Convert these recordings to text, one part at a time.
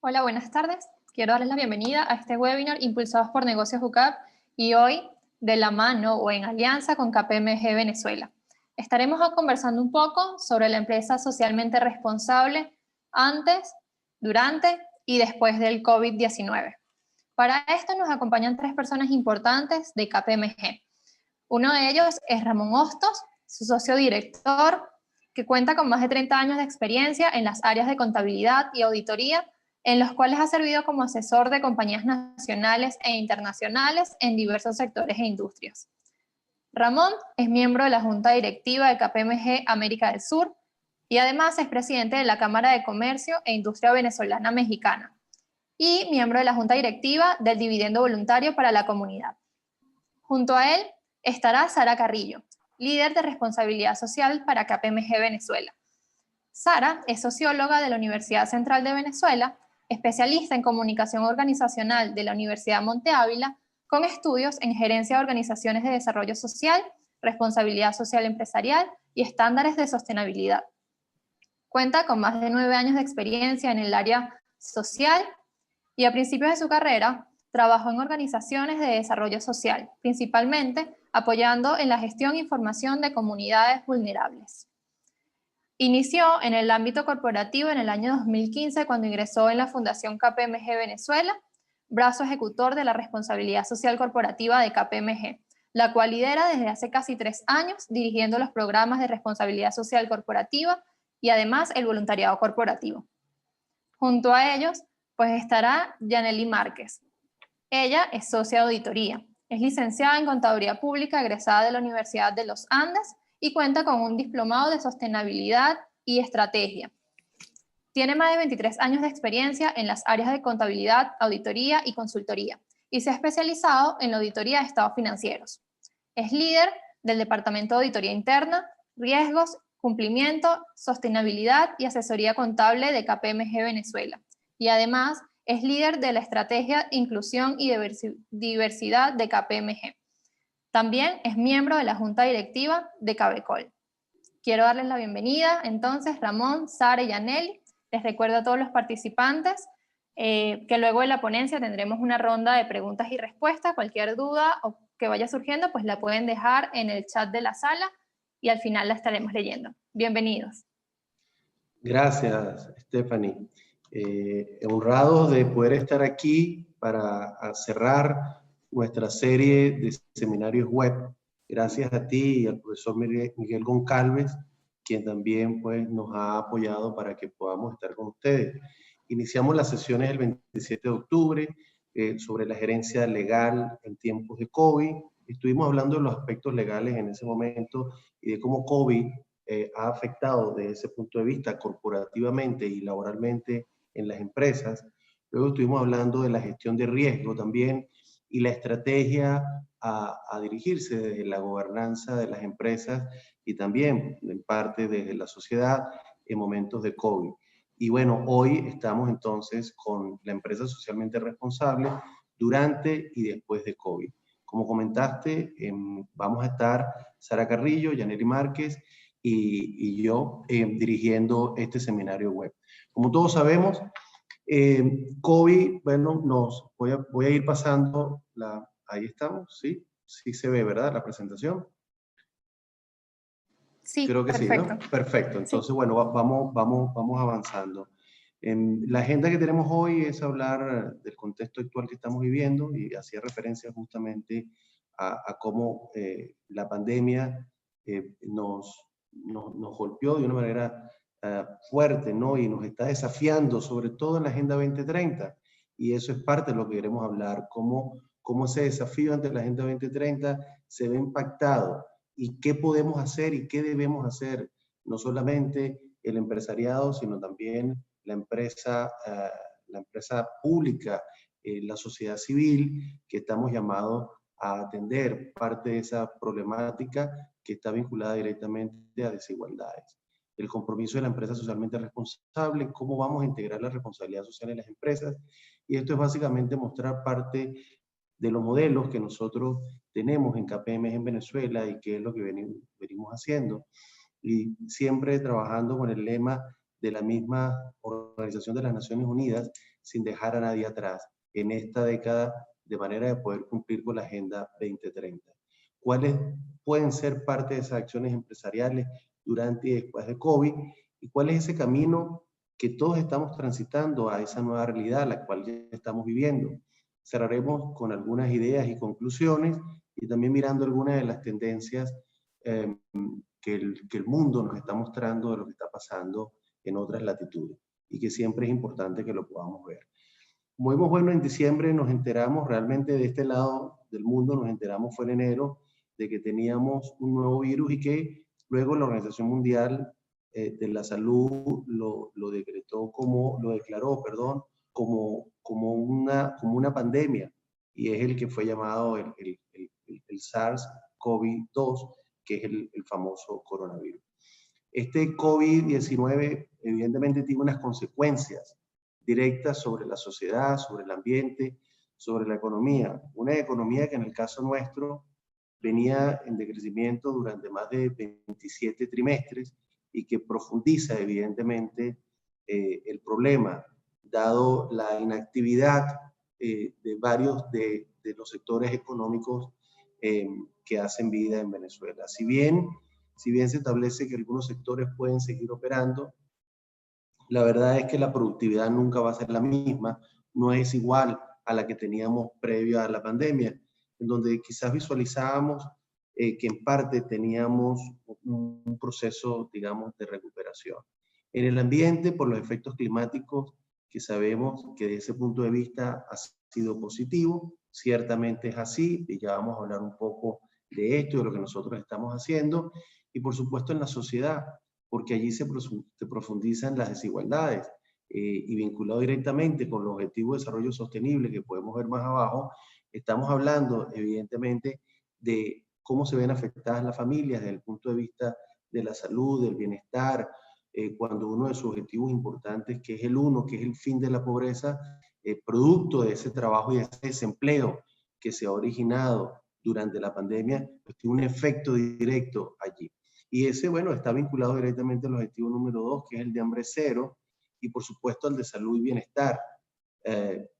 Hola, buenas tardes. Quiero darles la bienvenida a este webinar impulsados por Negocios UCAP y hoy de la mano o en alianza con KPMG Venezuela. Estaremos conversando un poco sobre la empresa socialmente responsable antes, durante y después del COVID-19. Para esto nos acompañan tres personas importantes de KPMG. Uno de ellos es Ramón Hostos, su socio director, que cuenta con más de 30 años de experiencia en las áreas de contabilidad y auditoría, en los cuales ha servido como asesor de compañías nacionales e internacionales en diversos sectores e industrias. Ramón es miembro de la Junta Directiva de KPMG América del Sur y además es presidente de la Cámara de Comercio e Industria Venezolana Mexicana y miembro de la Junta Directiva del Dividendo Voluntario para la Comunidad. Junto a él estará Sara Carrillo, líder de responsabilidad social para KPMG Venezuela. Sara es socióloga de la Universidad Central de Venezuela, especialista en comunicación organizacional de la Universidad Monte Ávila, con estudios en gerencia de organizaciones de desarrollo social, responsabilidad social empresarial y estándares de sostenibilidad. Cuenta con más de 9 años de experiencia en el área social y a principios de su carrera trabajó en organizaciones de desarrollo social, principalmente apoyando en la gestión e información de comunidades vulnerables. Inició en el ámbito corporativo en el año 2015 cuando ingresó en la Fundación KPMG Venezuela, brazo ejecutor de la responsabilidad social corporativa de KPMG, la cual lidera desde hace casi 3 años dirigiendo los programas de responsabilidad social corporativa y además el voluntariado corporativo. Junto a ellos, pues estará Yaneli Márquez. Ella es socia de auditoría, es licenciada en Contaduría Pública egresada de la Universidad de los Andes y cuenta con un diplomado de sostenibilidad y estrategia. Tiene más de 23 años de experiencia en las áreas de contabilidad, auditoría y consultoría y se ha especializado en la auditoría de estados financieros. Es líder del Departamento de Auditoría Interna, Riesgos, Cumplimiento, Sostenibilidad y Asesoría Contable de KPMG Venezuela y además es líder de la Estrategia Inclusión y Diversidad de KPMG. También es miembro de la Junta Directiva de Cabecol. Quiero darles la bienvenida, entonces, Ramón, Sara y Yaneli. Les recuerdo a todos los participantes que luego de la ponencia tendremos una ronda de preguntas y respuestas. Cualquier duda o que vaya surgiendo, pues la pueden dejar en el chat de la sala y al final la estaremos leyendo. Bienvenidos. Gracias, Stephanie. Honrados de poder estar aquí para cerrar nuestra serie de seminarios web. Gracias a ti y al profesor Miguel Goncalves, quien también pues, nos ha apoyado para que podamos estar con ustedes. Iniciamos las sesiones el 27 de octubre sobre la gerencia legal en tiempos de COVID. Estuvimos hablando de los aspectos legales en ese momento y de cómo COVID ha afectado desde ese punto de vista corporativamente y laboralmente en las empresas. Luego estuvimos hablando de la gestión de riesgo también y la estrategia a dirigirse desde la gobernanza de las empresas y también en parte desde la sociedad en momentos de COVID. Y bueno, hoy estamos entonces con la empresa socialmente responsable durante y después de COVID. Como comentaste, vamos a estar Sara Carrillo, Yaneli Márquez y yo dirigiendo este seminario web. Como todos sabemos, COVID, bueno, voy a ir pasando ahí estamos, ¿sí? Sí se ve, ¿verdad? La presentación. Sí, creo que perfecto. Sí, ¿no? Perfecto. Entonces, sí. Bueno, vamos avanzando. La agenda que tenemos hoy es hablar del contexto actual que estamos viviendo y hacía referencia justamente a cómo la pandemia nos golpeó de una manera fuerte, ¿no? Y nos está desafiando, sobre todo en la Agenda 2030. Y eso es parte de lo que queremos hablar, cómo ese desafío ante la Agenda 2030 se ve impactado y qué podemos hacer y qué debemos hacer, no solamente el empresariado, sino también la empresa pública, la sociedad civil, que estamos llamados a atender parte de esa problemática que está vinculada directamente a desigualdades. El compromiso de la empresa socialmente responsable, cómo vamos a integrar la responsabilidad social en las empresas, y esto es básicamente mostrar parte de los modelos que nosotros tenemos en KPMG en Venezuela y qué es lo que venimos haciendo. Y siempre trabajando con el lema de la misma Organización de las Naciones Unidas, sin dejar a nadie atrás en esta década, de manera de poder cumplir con la Agenda 2030. ¿Cuáles pueden ser parte de esas acciones empresariales durante y después de COVID? ¿Y cuál es ese camino que todos estamos transitando a esa nueva realidad, la cual ya estamos viviendo? Cerraremos con algunas ideas y conclusiones y también mirando algunas de las tendencias que el mundo nos está mostrando de lo que está pasando en otras latitudes y que siempre es importante que lo podamos ver. Como vimos, bueno, en diciembre nos enteramos realmente de este lado del mundo, nos enteramos fue en enero de que teníamos un nuevo virus y que luego la Organización Mundial de la Salud lo declaró como una pandemia, y es el que fue llamado el SARS-CoV-2, que es el famoso coronavirus. Este COVID-19 evidentemente tiene unas consecuencias directas sobre la sociedad, sobre el ambiente, sobre la economía. Una economía que en el caso nuestro venía en decrecimiento durante más de 27 trimestres y que profundiza evidentemente el problema, dado la inactividad de varios de los sectores económicos que hacen vida en Venezuela. Si bien se establece que algunos sectores pueden seguir operando, la verdad es que la productividad nunca va a ser la misma, no es igual a la que teníamos previo a la pandemia, en donde quizás visualizábamos que en parte teníamos un proceso, digamos, de recuperación. En el ambiente, por los efectos climáticos, que sabemos que desde ese punto de vista ha sido positivo, ciertamente es así, y ya vamos a hablar un poco de esto y de lo que nosotros estamos haciendo, y por supuesto en la sociedad, porque allí se profundizan las desigualdades y vinculado directamente con los objetivos de desarrollo sostenible que podemos ver más abajo, estamos hablando evidentemente de cómo se ven afectadas las familias desde el punto de vista de la salud, del bienestar, cuando uno de sus objetivos importantes, que es el fin de la pobreza, producto de ese trabajo y de ese desempleo que se ha originado durante la pandemia, pues tiene un efecto directo allí. Y ese, bueno, está vinculado directamente al objetivo número 2, que es el de hambre cero, y por supuesto al de salud y bienestar,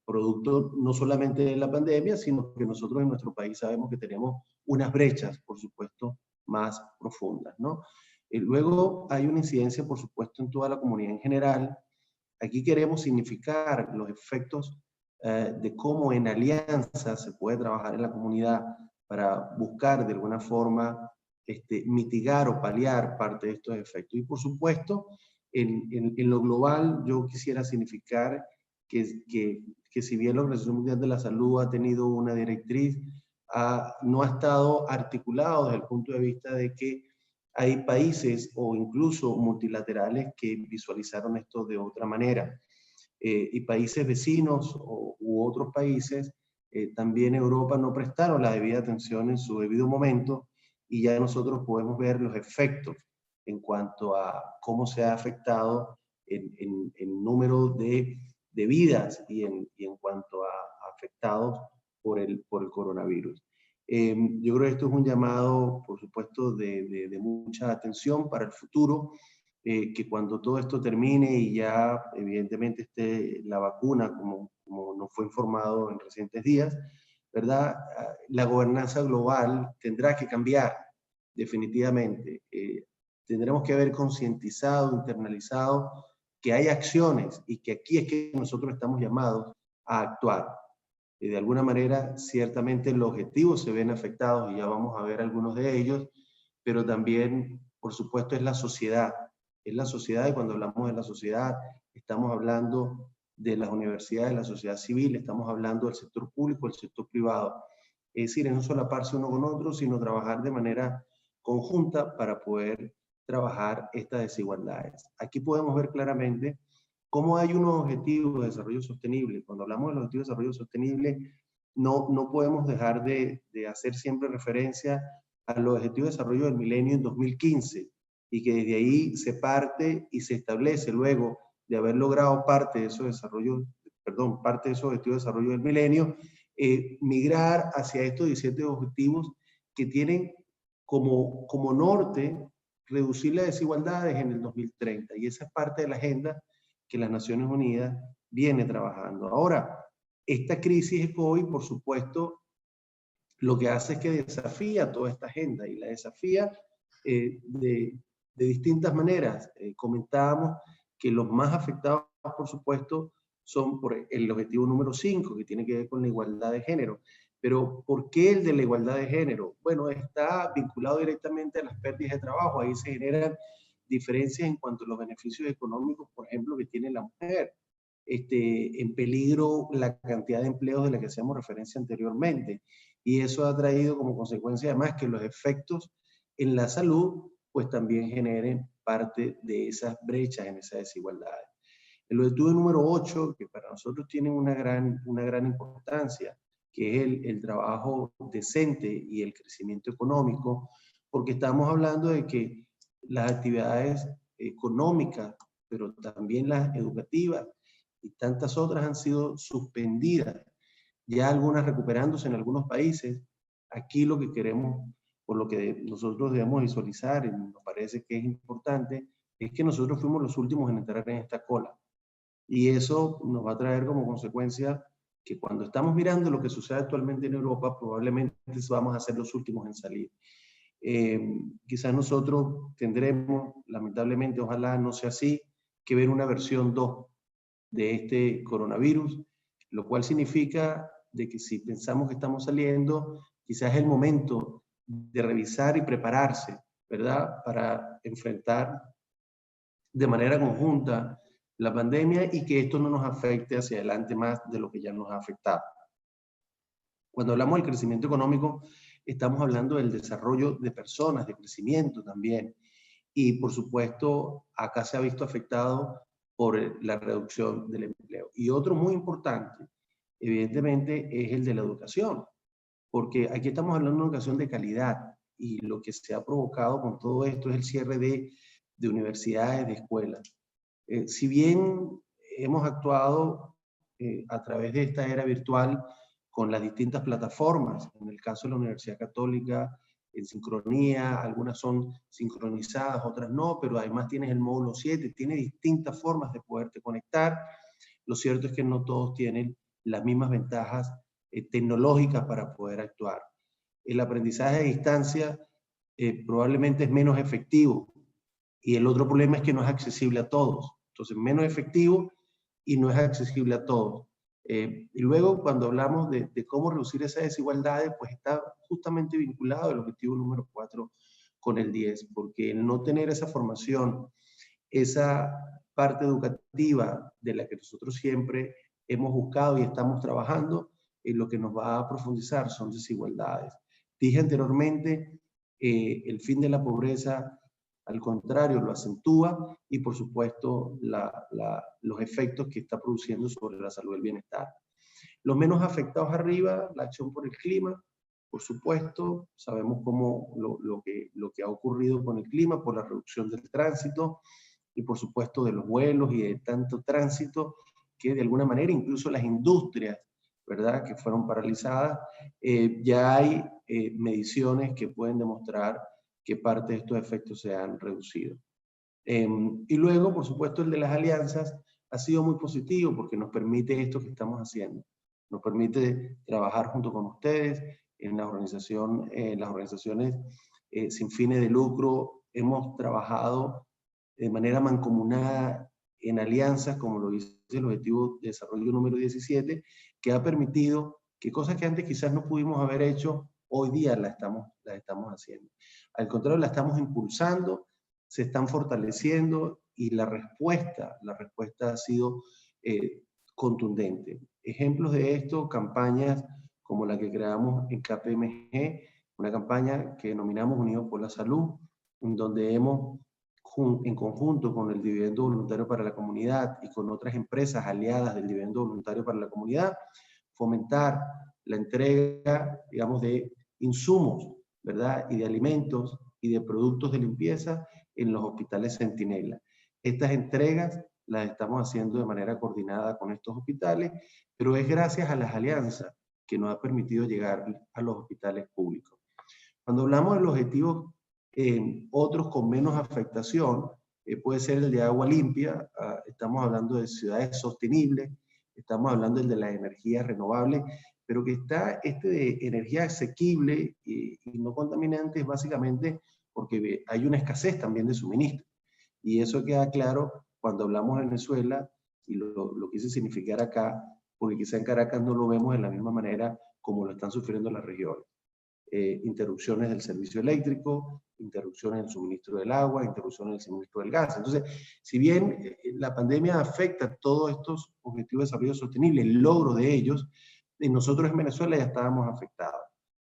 producto no solamente de la pandemia, sino que nosotros en nuestro país sabemos que tenemos unas brechas, por supuesto, más profundas, ¿no? Luego hay una incidencia, por supuesto, en toda la comunidad en general. Aquí queremos significar los efectos de cómo en alianza se puede trabajar en la comunidad para buscar de alguna forma mitigar o paliar parte de estos efectos. Y por supuesto, en lo global, yo quisiera significar que si bien la Organización Mundial de la Salud ha tenido una directriz, no ha estado articulado desde el punto de vista de que hay países o incluso multilaterales que visualizaron esto de otra manera. Y países vecinos u otros países, también Europa, no prestaron la debida atención en su debido momento, y ya nosotros podemos ver los efectos en cuanto a cómo se ha afectado en número de vidas y en cuanto a afectados por el coronavirus. Yo creo que esto es un llamado, por supuesto, de mucha atención para el futuro, que cuando todo esto termine y ya evidentemente esté la vacuna, como nos fue informado en recientes días, ¿verdad? La gobernanza global tendrá que cambiar definitivamente. Tendremos que haber concientizado, internalizado que hay acciones y que aquí es que nosotros estamos llamados a actuar. De alguna manera, ciertamente los objetivos se ven afectados y ya vamos a ver algunos de ellos, pero también, por supuesto, es la sociedad. Es la sociedad, y cuando hablamos de la sociedad, estamos hablando de las universidades, de la sociedad civil, estamos hablando del sector público, del sector privado. Es decir, no solaparse uno con otro, sino trabajar de manera conjunta para poder trabajar estas desigualdades. Aquí podemos ver claramente cómo hay unos objetivos de desarrollo sostenible. Cuando hablamos de los objetivos de desarrollo sostenible, no podemos dejar de hacer siempre referencia a los objetivos de desarrollo del milenio en 2015, y que desde ahí se parte y se establece, luego de haber logrado parte de esos objetivos de desarrollo del milenio, migrar hacia estos 17 objetivos que tienen como norte reducir las desigualdades en el 2030. Y esa es parte de la agenda que las Naciones Unidas viene trabajando. Ahora, esta crisis hoy, por supuesto, lo que hace es que desafía toda esta agenda y la desafía de distintas maneras. Comentábamos que los más afectados, por supuesto, son por el objetivo número 5, que tiene que ver con la igualdad de género. Pero, ¿por qué el de la igualdad de género? Bueno, está vinculado directamente a las pérdidas de trabajo. Ahí se generan diferencias en cuanto a los beneficios económicos, por ejemplo, que tiene la mujer. En peligro la cantidad de empleos de la que hacíamos referencia anteriormente. Y eso ha traído como consecuencia además que los efectos en la salud pues también generen parte de esas brechas, en esas desigualdades. El objetivo número 8, que para nosotros tiene una gran importancia, que es el trabajo decente y el crecimiento económico, porque estamos hablando de que las actividades económicas, pero también las educativas y tantas otras han sido suspendidas, ya algunas recuperándose en algunos países. Aquí lo que queremos, por lo que nosotros debemos visualizar, y nos parece que es importante, es que nosotros fuimos los últimos en entrar en esta cola. Y eso nos va a traer como consecuencia que cuando estamos mirando lo que sucede actualmente en Europa, probablemente vamos a ser los últimos en salir. Quizás nosotros tendremos, lamentablemente, ojalá no sea así, que ver una versión 2 de este coronavirus, lo cual significa de que si pensamos que estamos saliendo, quizás es el momento de revisar y prepararse, ¿verdad?, para enfrentar de manera conjunta la pandemia y que esto no nos afecte hacia adelante más de lo que ya nos ha afectado. Cuando hablamos del crecimiento económico, estamos hablando del desarrollo de personas, de crecimiento también. Y por supuesto, acá se ha visto afectado por la reducción del empleo. Y otro muy importante, evidentemente, es el de la educación, porque aquí estamos hablando de una educación de calidad y lo que se ha provocado con todo esto es el cierre de universidades, de escuelas. Si bien hemos actuado a través de esta era virtual con las distintas plataformas, en el caso de la Universidad Católica, en sincronía, algunas son sincronizadas, otras no, pero además tienes el módulo 7, tiene distintas formas de poderte conectar. Lo cierto es que no todos tienen las mismas ventajas tecnológicas para poder actuar. El aprendizaje a distancia probablemente es menos efectivo y el otro problema es que no es accesible a todos. Entonces, menos efectivo y no es accesible a todos. Y luego, cuando hablamos de cómo reducir esas desigualdades, pues está justamente vinculado el objetivo número 4 con el 10, porque el no tener esa formación, esa parte educativa de la que nosotros siempre hemos buscado y estamos trabajando, lo que nos va a profundizar son desigualdades. Dije anteriormente, el fin de la pobreza, al contrario, lo acentúa y por supuesto los efectos que está produciendo sobre la salud y el bienestar. Los menos afectados arriba, la acción por el clima, por supuesto, sabemos cómo lo que ha ocurrido con el clima por la reducción del tránsito y por supuesto de los vuelos y de tanto tránsito que de alguna manera incluso las industrias, ¿verdad?, que fueron paralizadas, ya hay mediciones que pueden demostrar que parte de estos efectos se han reducido. Y luego, por supuesto, el de las alianzas ha sido muy positivo porque nos permite esto que estamos haciendo. Nos permite trabajar junto con ustedes en la organización, las organizaciones sin fines de lucro. Hemos trabajado de manera mancomunada en alianzas, como lo dice el Objetivo de Desarrollo número 17, que ha permitido que cosas que antes quizás no pudimos haber hecho, hoy día las estamos haciendo. Al contrario, las estamos impulsando, se están fortaleciendo y la respuesta ha sido contundente. Ejemplos de esto, campañas como la que creamos en KPMG, una campaña que denominamos Unidos por la Salud, en donde hemos, en conjunto con el Dividendo Voluntario para la Comunidad y con otras empresas aliadas del Dividendo Voluntario para la Comunidad, fomentar la entrega, digamos, de insumos, ¿verdad?, y de alimentos y de productos de limpieza en los hospitales Centinela. Estas entregas las estamos haciendo de manera coordinada con estos hospitales, pero es gracias a las alianzas que nos ha permitido llegar a los hospitales públicos. Cuando hablamos de los objetivos otros con menos afectación, puede ser el de agua limpia, estamos hablando de ciudades sostenibles, estamos hablando del de las energías renovables, pero que está este de energía asequible y no contaminante, básicamente porque hay una escasez también de suministro. Y eso queda claro cuando hablamos de Venezuela y lo quise significar acá, porque quizá en Caracas no lo vemos de la misma manera como lo están sufriendo las regiones. Interrupciones del servicio eléctrico, interrupciones del suministro del agua, interrupciones del suministro del gas. Entonces, si bien la pandemia afecta todos estos objetivos de desarrollo sostenible, el logro de ellos, nosotros en Venezuela ya estábamos afectados.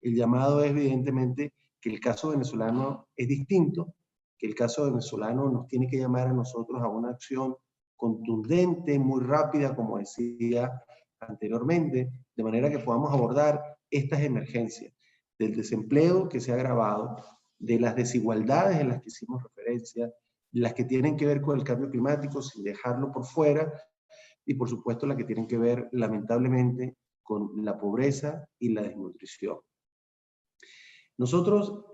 El llamado es evidentemente que el caso venezolano es distinto, que el caso venezolano nos tiene que llamar a nosotros a una acción contundente, muy rápida, como decía anteriormente, de manera que podamos abordar estas emergencias del desempleo que se ha agravado, de las desigualdades en las que hicimos referencia, las que tienen que ver con el cambio climático sin dejarlo por fuera, y por supuesto las que tienen que ver lamentablemente con la pobreza y la desnutrición. Nosotros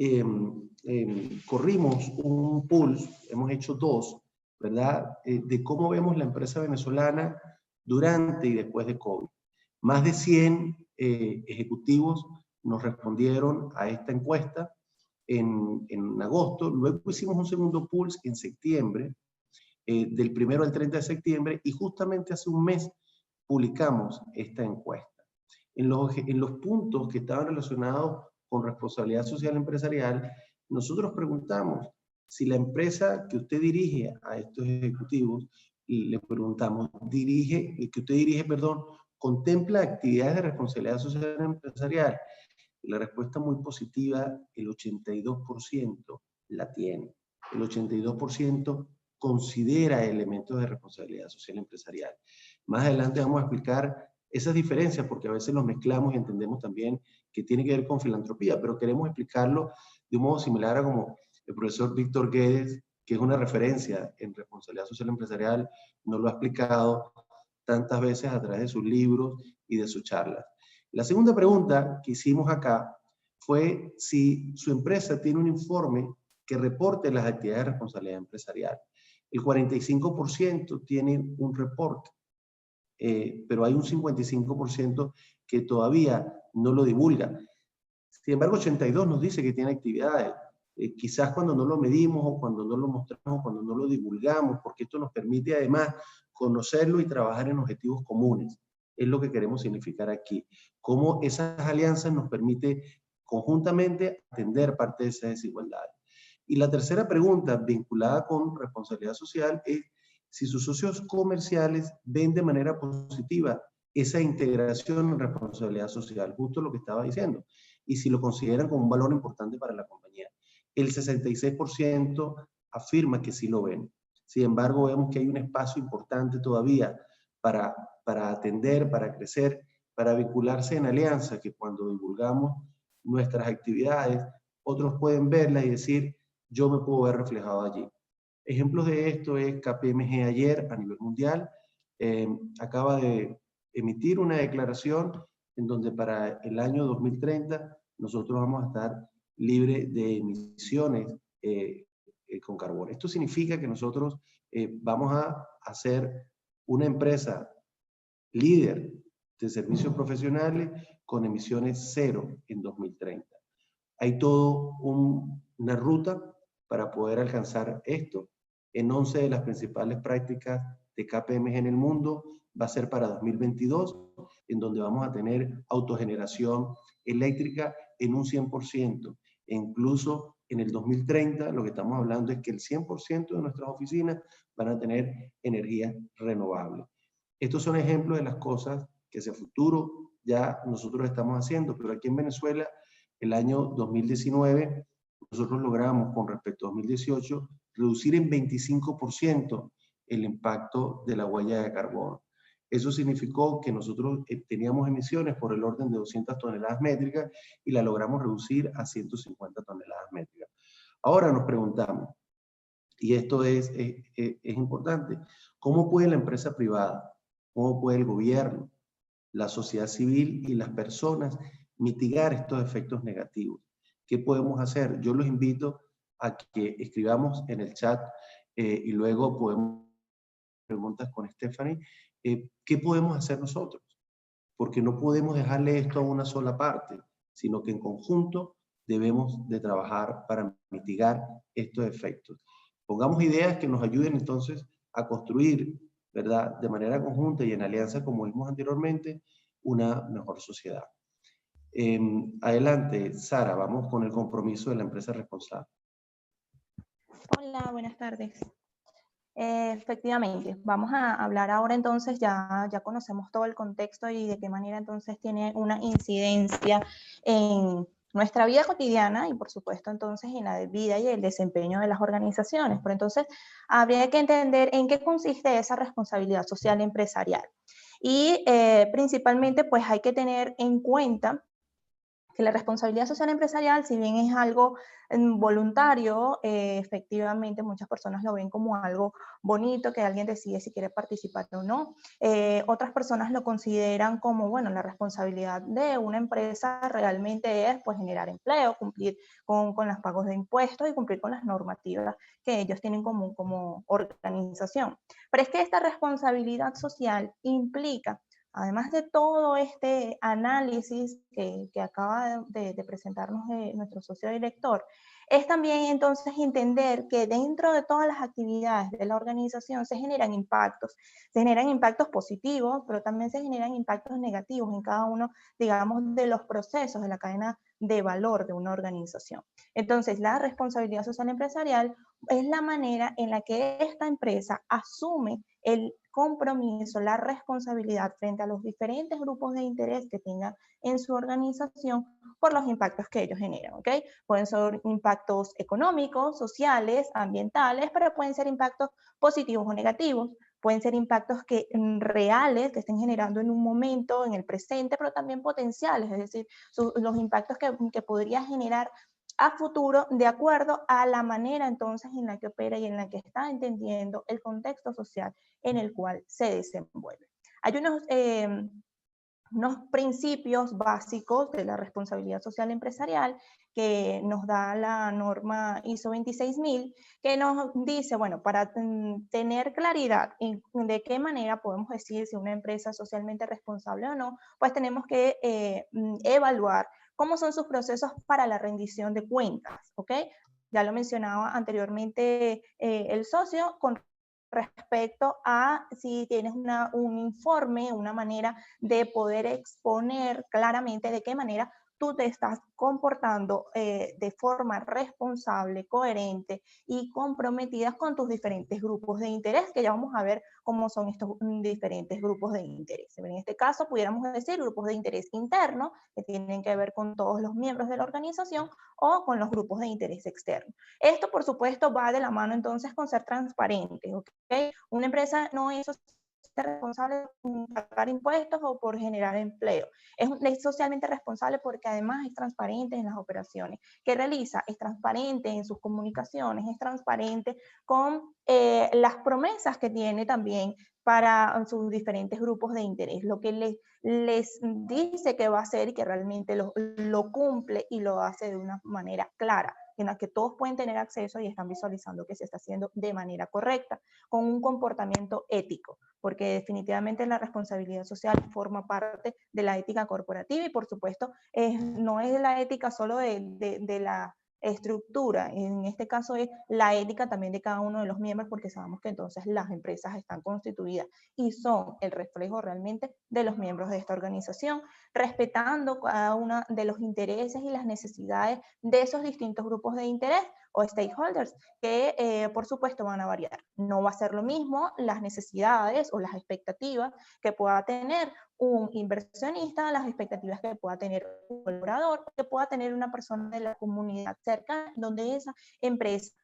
corrimos un pulse, hemos hecho dos, ¿verdad? De cómo vemos la empresa venezolana durante y después de COVID. Más de 100 ejecutivos nos respondieron a esta encuesta en agosto. Luego hicimos un segundo pulse en septiembre, del 1 al 30 de septiembre, y justamente hace un mes publicamos esta encuesta. En los puntos que estaban relacionados con responsabilidad social empresarial, nosotros preguntamos si la empresa que usted dirige a estos ejecutivos, y le preguntamos, ¿contempla actividades de responsabilidad social empresarial? Y la respuesta muy positiva, el 82% la tiene. El 82% considera elementos de responsabilidad social empresarial. Más adelante vamos a explicar esas diferencias, porque a veces los mezclamos y entendemos también que tiene que ver con filantropía, pero queremos explicarlo de un modo similar a como el profesor Víctor Guedes, que es una referencia en responsabilidad social empresarial, nos lo ha explicado tantas veces a través de sus libros y de sus charlas. La segunda pregunta que hicimos acá fue si su empresa tiene un informe que reporte las actividades de responsabilidad empresarial. El 45% tiene un reporte, pero hay un 55% que todavía no lo divulga. Sin embargo, 82 nos dice que tiene actividades. Quizás cuando no lo medimos o cuando no lo mostramos, cuando no lo divulgamos, porque esto nos permite además conocerlo y trabajar en objetivos comunes. Es lo que queremos significar aquí. Cómo esas alianzas nos permite conjuntamente atender parte de esas desigualdades. Y la tercera pregunta vinculada con responsabilidad social es si sus socios comerciales ven de manera positiva esa integración en responsabilidad social, justo lo que estaba diciendo, y si lo consideran como un valor importante para la compañía. El 66% afirma que sí lo ven. Sin embargo, vemos que hay un espacio importante todavía para atender, para crecer, para vincularse en alianza, que cuando divulgamos nuestras actividades, otros pueden verlas y decir, yo me puedo ver reflejado allí. Ejemplos de esto es KPMG ayer a nivel mundial, acaba de emitir una declaración en donde para el año 2030 nosotros vamos a estar libres de emisiones con carbono. Esto significa que nosotros vamos a hacer una empresa líder de servicios profesionales con emisiones cero en 2030. Hay todo una ruta para poder alcanzar esto. En 11 de las principales prácticas de KPMG en el mundo va a ser para 2022, en donde vamos a tener autogeneración eléctrica en un 100%. E incluso en el 2030 lo que estamos hablando es que el 100% de nuestras oficinas van a tener energía renovable. Estos son ejemplos de las cosas que hacia futuro ya nosotros estamos haciendo, pero aquí en Venezuela el año 2019 nosotros logramos con respecto a 2018 reducir en 25% el impacto de la huella de carbono. Eso significó que nosotros teníamos emisiones por el orden de 200 toneladas métricas y la logramos reducir a 150 toneladas métricas. Ahora nos preguntamos, y esto es importante, ¿cómo puede la empresa privada, cómo puede el gobierno, la sociedad civil y las personas mitigar estos efectos negativos? ¿Qué podemos hacer? Yo los invito a que escribamos en el chat y luego podemos preguntas con Stephanie, ¿qué podemos hacer nosotros? Porque no podemos dejarle esto a una sola parte, sino que en conjunto debemos de trabajar para mitigar estos efectos. Pongamos ideas que nos ayuden entonces a construir, ¿verdad? De manera conjunta y en alianza, como vimos anteriormente, una mejor sociedad. Adelante, Sara, vamos con el compromiso de la empresa responsable. Hola, buenas tardes. Efectivamente, vamos a hablar ahora entonces, ya conocemos todo el contexto y de qué manera entonces tiene una incidencia en nuestra vida cotidiana y por supuesto entonces en la vida y el desempeño de las organizaciones. Pero entonces habría que entender en qué consiste esa responsabilidad social empresarial. Y principalmente pues hay que tener en cuenta que la responsabilidad social empresarial, si bien es algo voluntario, efectivamente muchas personas lo ven como algo bonito, que alguien decide si quiere participar o no. Otras personas lo consideran como, bueno, la responsabilidad de una empresa realmente es pues generar empleo, cumplir con los pagos de impuestos y cumplir con las normativas que ellos tienen como organización. Pero es que esta responsabilidad social implica, además de todo este análisis que acaba de presentarnos nuestro socio director, es también entonces entender que dentro de todas las actividades de la organización se generan impactos positivos, pero también se generan impactos negativos en cada uno, digamos, de los procesos de la cadena de valor de una organización. Entonces, la responsabilidad social empresarial es la manera en la que esta empresa asume el compromiso, la responsabilidad frente a los diferentes grupos de interés que tenga en su organización por los impactos que ellos generan, ¿ok? Pueden ser impactos económicos, sociales, ambientales, pero pueden ser impactos positivos o negativos. Pueden ser impactos reales, que estén generando en un momento, en el presente, pero también potenciales, es decir, los impactos que podría generar a futuro de acuerdo a la manera entonces en la que opera y en la que está entendiendo el contexto social en el cual se desenvuelve. Hay unos principios básicos de la responsabilidad social empresarial que nos da la norma ISO 26000, que nos dice, bueno, para tener claridad en de qué manera podemos decir si una empresa es socialmente responsable o no, pues tenemos que evaluar cómo son sus procesos para la rendición de cuentas, ¿ok? Ya lo mencionaba anteriormente el socio con respecto a si tienes un informe, una manera de poder exponer claramente de qué manera tú te estás comportando de forma responsable, coherente y comprometida con tus diferentes grupos de interés, que ya vamos a ver cómo son estos diferentes grupos de interés. En este caso, pudiéramos decir grupos de interés interno, que tienen que ver con todos los miembros de la organización, o con los grupos de interés externo. Esto, por supuesto, va de la mano entonces con ser transparente, ¿ok? Una empresa no es responsable por pagar impuestos o por generar empleo. Es socialmente responsable porque además es transparente en las operaciones que realiza, es transparente en sus comunicaciones, es transparente con las promesas que tiene también para sus diferentes grupos de interés, lo que les dice que va a hacer y que realmente lo cumple y lo hace de una manera clara, en la que todos pueden tener acceso y están visualizando que se está haciendo de manera correcta, con un comportamiento ético, porque definitivamente la responsabilidad social forma parte de la ética corporativa y por supuesto no es la ética solo de la estructura, en este caso es la ética también de cada uno de los miembros, porque sabemos que entonces las empresas están constituidas y son el reflejo realmente de los miembros de esta organización, respetando cada uno de los intereses y las necesidades de esos distintos grupos de interés o stakeholders, que por supuesto van a variar. No va a ser lo mismo las necesidades o las expectativas que pueda tener un inversionista, las expectativas que pueda tener un colaborador, que pueda tener una persona de la comunidad cercana donde esa empresa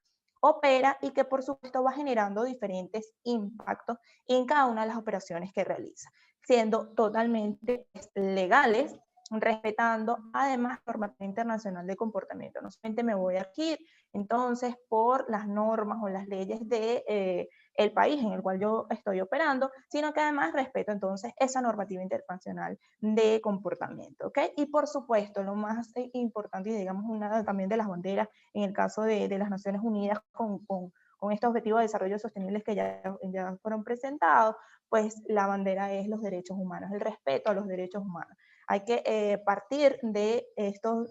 opera y que por supuesto va generando diferentes impactos en cada una de las operaciones que realiza, siendo totalmente legales, respetando además la normativa internacional de comportamiento. No solamente me voy a regir entonces por las normas o las leyes de el país en el cual yo estoy operando, sino que además respeto entonces esa normativa internacional de comportamiento, ¿ok? Y por supuesto, lo más importante y digamos una también de las banderas en el caso de las Naciones Unidas con con estos objetivos de desarrollo sostenibles que ya fueron presentados, pues la bandera es los derechos humanos, el respeto a los derechos humanos. Hay que partir de estos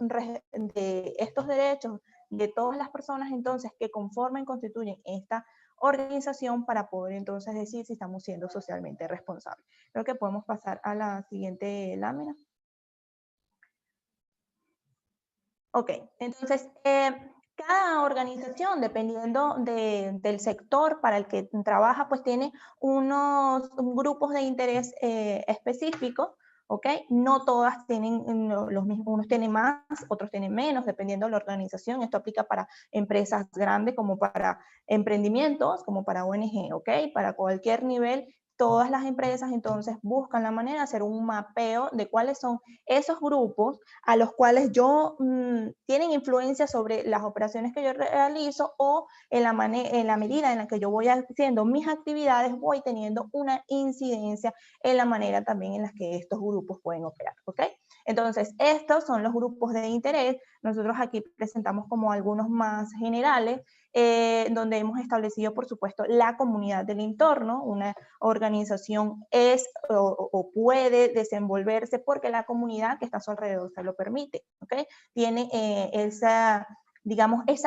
derechos de todas las personas entonces que conformen, constituyen esta organización para poder entonces decir si estamos siendo socialmente responsables. Creo que podemos pasar a la siguiente lámina. Ok, entonces cada organización, dependiendo del sector para el que trabaja, pues tiene unos grupos de interés específicos, ¿ok? No todas tienen los mismos, unos tienen más, otros tienen menos, dependiendo de la organización. Esto aplica para empresas grandes como para emprendimientos, como para ONG, ¿ok? Para cualquier nivel, todas las empresas entonces buscan la manera de hacer un mapeo de cuáles son esos grupos a los cuales tienen influencia sobre las operaciones que yo realizo, o en la medida en la que yo voy haciendo mis actividades, voy teniendo una incidencia en la manera también en la que estos grupos pueden operar, ¿ok? Entonces, estos son los grupos de interés. Nosotros aquí presentamos como algunos más generales, donde hemos establecido, por supuesto, la comunidad del entorno. Una organización es o puede desenvolverse porque la comunidad que está a su alrededor se lo permite, ¿ok? Tiene esa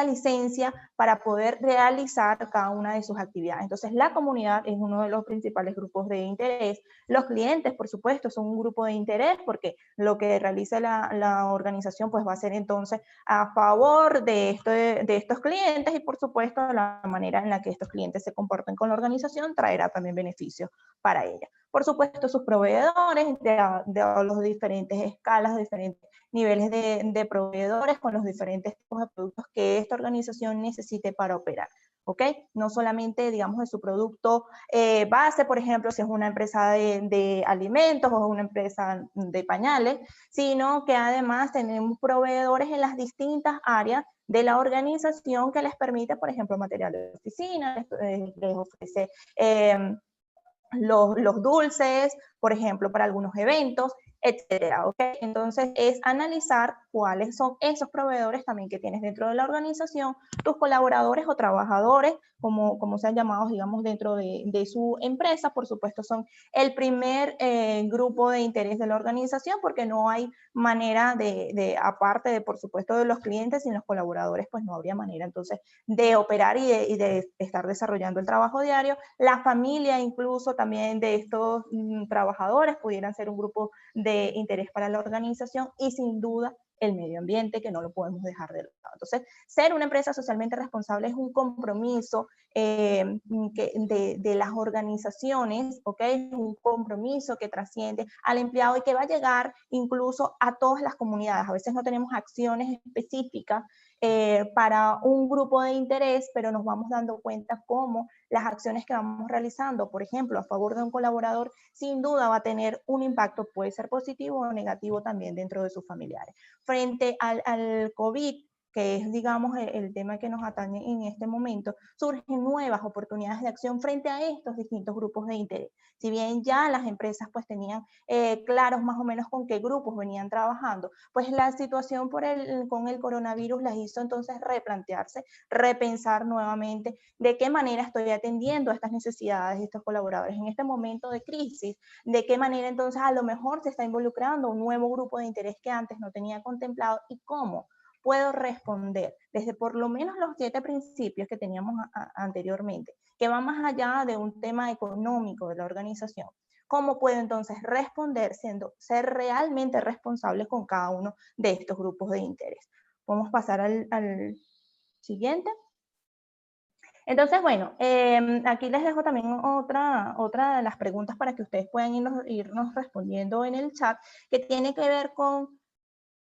licencia para poder realizar cada una de sus actividades. Entonces, la comunidad es uno de los principales grupos de interés. Los clientes, por supuesto, son un grupo de interés porque lo que realice la organización pues va a ser entonces a favor de estos clientes, y por supuesto la manera en la que estos clientes se comporten con la organización traerá también beneficios para ella. Por supuesto, sus proveedores de los diferentes escalas, diferentes niveles de proveedores con los diferentes tipos de productos que esta organización necesite para operar, ¿ok? No solamente, digamos, de su producto base, por ejemplo, si es una empresa de alimentos o una empresa de pañales, sino que además tenemos proveedores en las distintas áreas de la organización que les permite, por ejemplo, material de oficina, les ofrece los dulces, por ejemplo, para algunos eventos, etcétera, ¿ok? Entonces, es analizar cuáles son esos proveedores también que tienes dentro de la organización, tus colaboradores o trabajadores, como sean llamados, digamos, dentro de su empresa. Por supuesto, son el primer grupo de interés de la organización, porque no hay manera aparte de, por supuesto, de los clientes, sin los colaboradores, pues no habría manera, entonces, de operar y de estar desarrollando el trabajo diario. La familia, incluso, también de estos trabajadores pudieran ser un grupo de interés para la organización, y sin duda el medio ambiente, que no lo podemos dejar de lado. Entonces, ser una empresa socialmente responsable es un compromiso de las organizaciones, ¿ok? Es un compromiso que trasciende al empleado y que va a llegar incluso a todas las comunidades. A veces no tenemos acciones específicas para un grupo de interés, pero nos vamos dando cuenta cómo las acciones que vamos realizando, por ejemplo, a favor de un colaborador, sin duda va a tener un impacto, puede ser positivo o negativo también dentro de sus familiares. Frente al COVID, que es, digamos, el tema que nos atañe en este momento, surgen nuevas oportunidades de acción frente a estos distintos grupos de interés. Si bien ya las empresas pues tenían claros más o menos con qué grupos venían trabajando, pues la situación con el coronavirus las hizo entonces replantearse, repensar nuevamente de qué manera estoy atendiendo a estas necesidades de estos colaboradores en este momento de crisis, de qué manera entonces a lo mejor se está involucrando un nuevo grupo de interés que antes no tenía contemplado, y cómo puedo responder desde por lo menos los 7 principios que teníamos anteriormente, que van más allá de un tema económico de la organización. ¿Cómo puedo entonces responder ser realmente responsable con cada uno de estos grupos de interés? Podemos pasar al siguiente. Entonces, bueno, aquí les dejo también otra de las preguntas para que ustedes puedan irnos respondiendo en el chat, que tiene que ver con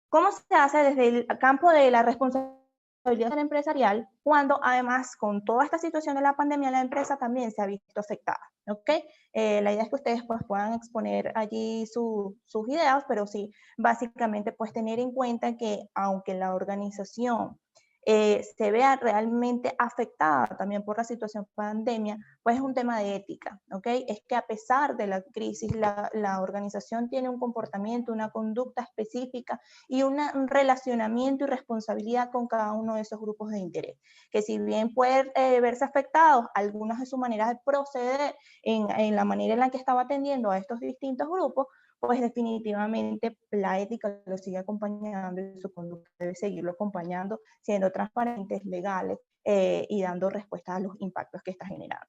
cómo se hace desde el campo de la responsabilidad empresarial cuando además con toda esta situación de la pandemia la empresa también se ha visto afectada, ¿ok? La idea es que ustedes pues puedan exponer allí sus ideas, pero sí, básicamente pues tener en cuenta que aunque la organización se vea realmente afectada también por la situación pandemia, pues es un tema de ética, ¿ok? Es que a pesar de la crisis, la organización tiene un comportamiento, una conducta específica y un relacionamiento y responsabilidad con cada uno de esos grupos de interés, que si bien pueden verse afectados algunas de sus maneras de proceder en la manera en la que estaba atendiendo a estos distintos grupos, pues definitivamente la ética lo sigue acompañando y su conducta debe seguirlo acompañando, siendo transparentes, legales y dando respuesta a los impactos que está generando.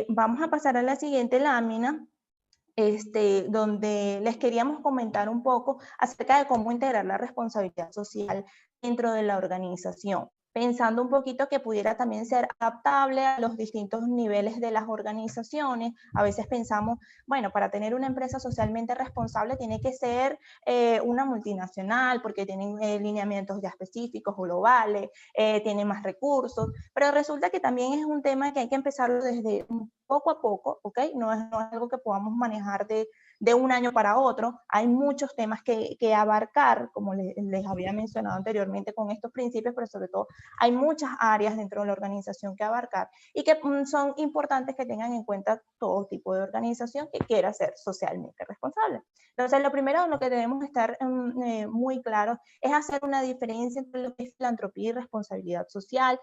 Vamos a pasar a la siguiente lámina, donde les queríamos comentar un poco acerca de cómo integrar la responsabilidad social dentro de la organización, pensando un poquito que pudiera también ser adaptable a los distintos niveles de las organizaciones. A veces pensamos, bueno, para tener una empresa socialmente responsable tiene que ser una multinacional porque tienen lineamientos ya específicos o globales, tienen más recursos, pero resulta que también es un tema que hay que empezarlo desde poco a poco, ¿ok? No es algo que podamos manejar de un año para otro. Hay muchos temas que abarcar, como les había mencionado anteriormente con estos principios, pero sobre todo hay muchas áreas dentro de la organización que abarcar y que son importantes que tengan en cuenta todo tipo de organización que quiera ser socialmente responsable. Entonces, lo primero en lo que debemos estar muy claros es hacer una diferencia entre lo que es filantropía y responsabilidad social.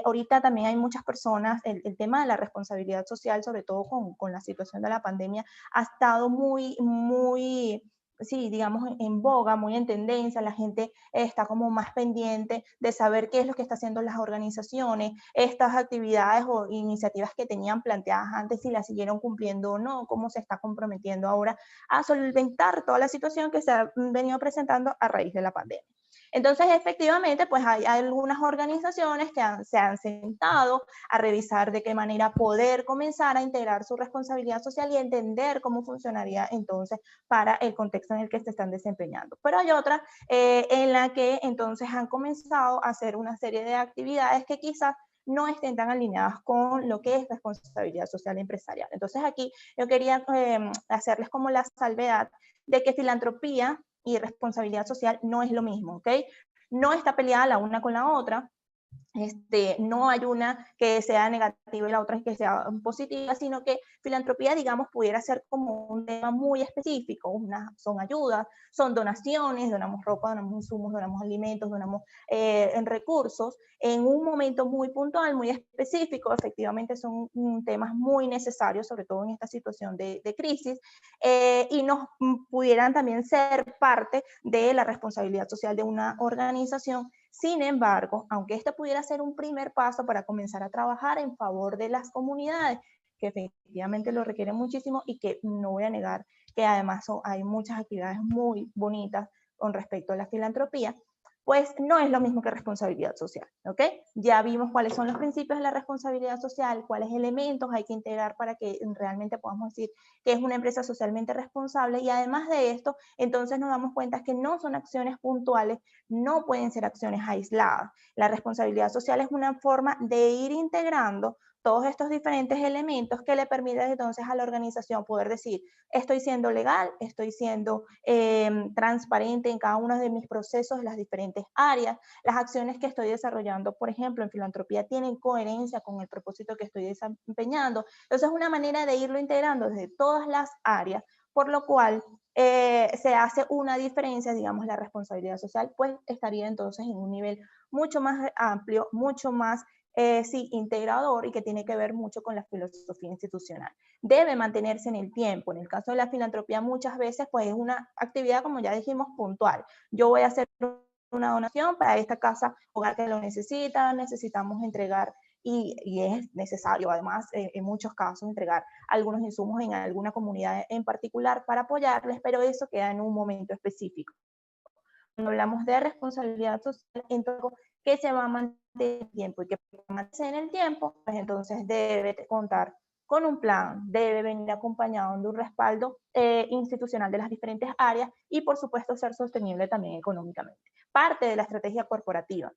Ahorita también hay muchas personas, el tema de la responsabilidad social, sobre todo con la situación de la pandemia, ha estado sí, digamos, en boga, muy en tendencia. La gente está como más pendiente de saber qué es lo que están haciendo las organizaciones, estas actividades o iniciativas que tenían planteadas antes, si las siguieron cumpliendo o no, cómo se está comprometiendo ahora a solventar toda la situación que se ha venido presentando a raíz de la pandemia. Entonces, efectivamente, pues hay algunas organizaciones que se han sentado a revisar de qué manera poder comenzar a integrar su responsabilidad social y entender cómo funcionaría entonces para el contexto en el que se están desempeñando. Pero hay otras en la que entonces han comenzado a hacer una serie de actividades que quizás no estén tan alineadas con lo que es responsabilidad social empresarial. Entonces aquí yo quería hacerles como la salvedad de que filantropía y responsabilidad social no es lo mismo, ¿ok? No está peleada la una con la otra. No hay una que sea negativa y la otra que sea positiva, sino que filantropía, digamos, pudiera ser como un tema muy específico. Son ayudas, son donaciones, donamos ropa, donamos insumos, donamos alimentos, donamos recursos en un momento muy puntual, muy específico. Efectivamente son temas muy necesarios, sobre todo en esta situación de crisis, y nos pudieran también ser parte de la responsabilidad social de una organización. Sin embargo, aunque este pudiera ser un primer paso para comenzar a trabajar en favor de las comunidades, que efectivamente lo requieren muchísimo y que no voy a negar que además hay muchas actividades muy bonitas con respecto a la filantropía, pues no es lo mismo que responsabilidad social, ¿ok? Ya vimos cuáles son los principios de la responsabilidad social, cuáles elementos hay que integrar para que realmente podamos decir que es una empresa socialmente responsable, y además de esto, entonces nos damos cuenta que no son acciones puntuales, no pueden ser acciones aisladas. La responsabilidad social es una forma de ir integrando todos estos diferentes elementos que le permiten entonces a la organización poder decir, estoy siendo legal, estoy siendo transparente en cada uno de mis procesos, en las diferentes áreas, las acciones que estoy desarrollando, por ejemplo, en filantropía tienen coherencia con el propósito que estoy desempeñando. Entonces es una manera de irlo integrando desde todas las áreas, por lo cual se hace una diferencia, digamos, la responsabilidad social, pues estaría entonces en un nivel mucho más amplio, mucho más sí, integrador, y que tiene que ver mucho con la filosofía institucional. Debe mantenerse en el tiempo. En el caso de la filantropía muchas veces pues es una actividad, como ya dijimos, puntual. Yo voy a hacer una donación para esta casa hogar que lo necesita, necesitamos entregar y es necesario además en muchos casos entregar algunos insumos en alguna comunidad en particular para apoyarles, pero eso queda en un momento específico. Cuando hablamos de responsabilidad social, entonces, que se va a mantener en el tiempo y que permanece en el tiempo, pues entonces debe contar con un plan, debe venir acompañado de un respaldo institucional de las diferentes áreas y por supuesto ser sostenible también económicamente. Parte de la estrategia corporativa.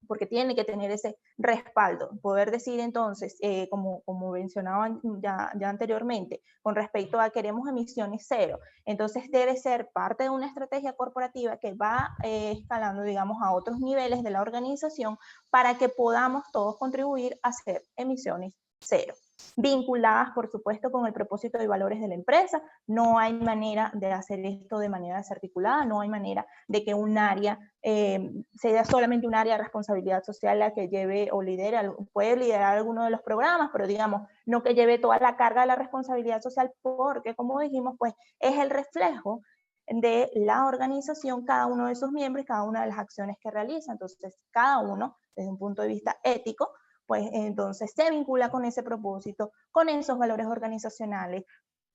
porque tiene que tener ese respaldo, poder decir entonces, como mencionaba ya anteriormente, con respecto a queremos emisiones cero, entonces debe ser parte de una estrategia corporativa que va escalando, digamos, a otros niveles de la organización para que podamos todos contribuir a hacer emisiones cero, vinculadas, por supuesto, con el propósito y valores de la empresa. No hay manera de hacer esto de manera desarticulada, no hay manera de que un área sea solamente un área de responsabilidad social la que lleve o lidere, puede liderar alguno de los programas, pero digamos, no que lleve toda la carga de la responsabilidad social, porque como dijimos, pues es el reflejo de la organización, cada uno de sus miembros, cada una de las acciones que realiza. Entonces, cada uno, desde un punto de vista ético, pues entonces se vincula con ese propósito, con esos valores organizacionales,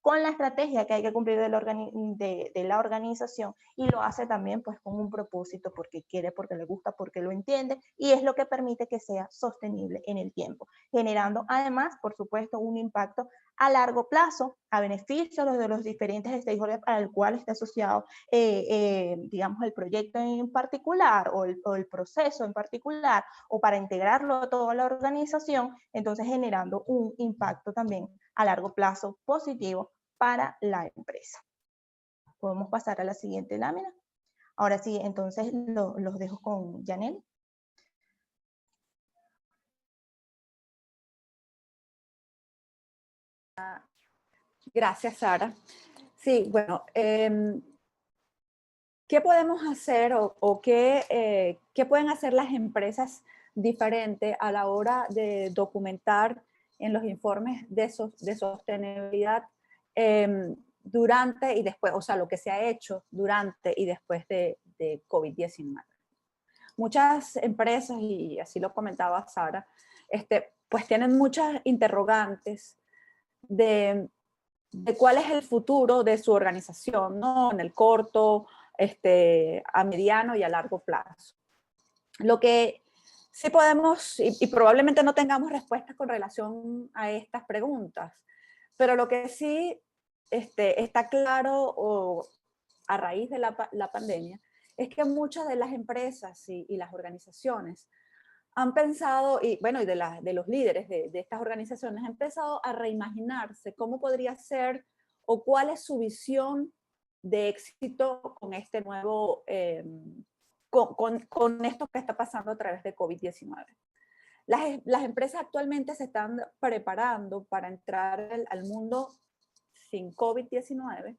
con la estrategia que hay que cumplir de la organización, y lo hace también pues con un propósito, porque quiere, porque le gusta, porque lo entiende, y es lo que permite que sea sostenible en el tiempo, generando además, por supuesto, un impacto a largo plazo, a beneficio de los diferentes stakeholders para el cual está asociado, digamos, el proyecto en particular o el proceso en particular, o para integrarlo a toda la organización, entonces generando un impacto también a largo plazo positivo para la empresa. Podemos pasar a la siguiente lámina. Ahora sí, entonces los dejo con Janelle. Gracias, Sara. Sí, bueno, ¿qué podemos hacer o qué pueden hacer las empresas diferente a la hora de documentar en los informes de sostenibilidad durante y después, o sea, lo que se ha hecho durante y después de COVID-19? Muchas empresas, y así lo comentaba Sara, pues tienen muchas interrogantes de cuál es el futuro de su organización, ¿no? En el corto, a mediano y a largo plazo. Lo que sí podemos, y probablemente no tengamos respuestas con relación a estas preguntas, pero lo que sí está claro a raíz de la pandemia es que muchas de las empresas y las organizaciones han pensado, y bueno, y de los líderes de estas organizaciones, han empezado a reimaginarse cómo podría ser o cuál es su visión de éxito con este nuevo, con esto que está pasando a través de COVID-19. Las empresas actualmente se están preparando para entrar al mundo sin COVID-19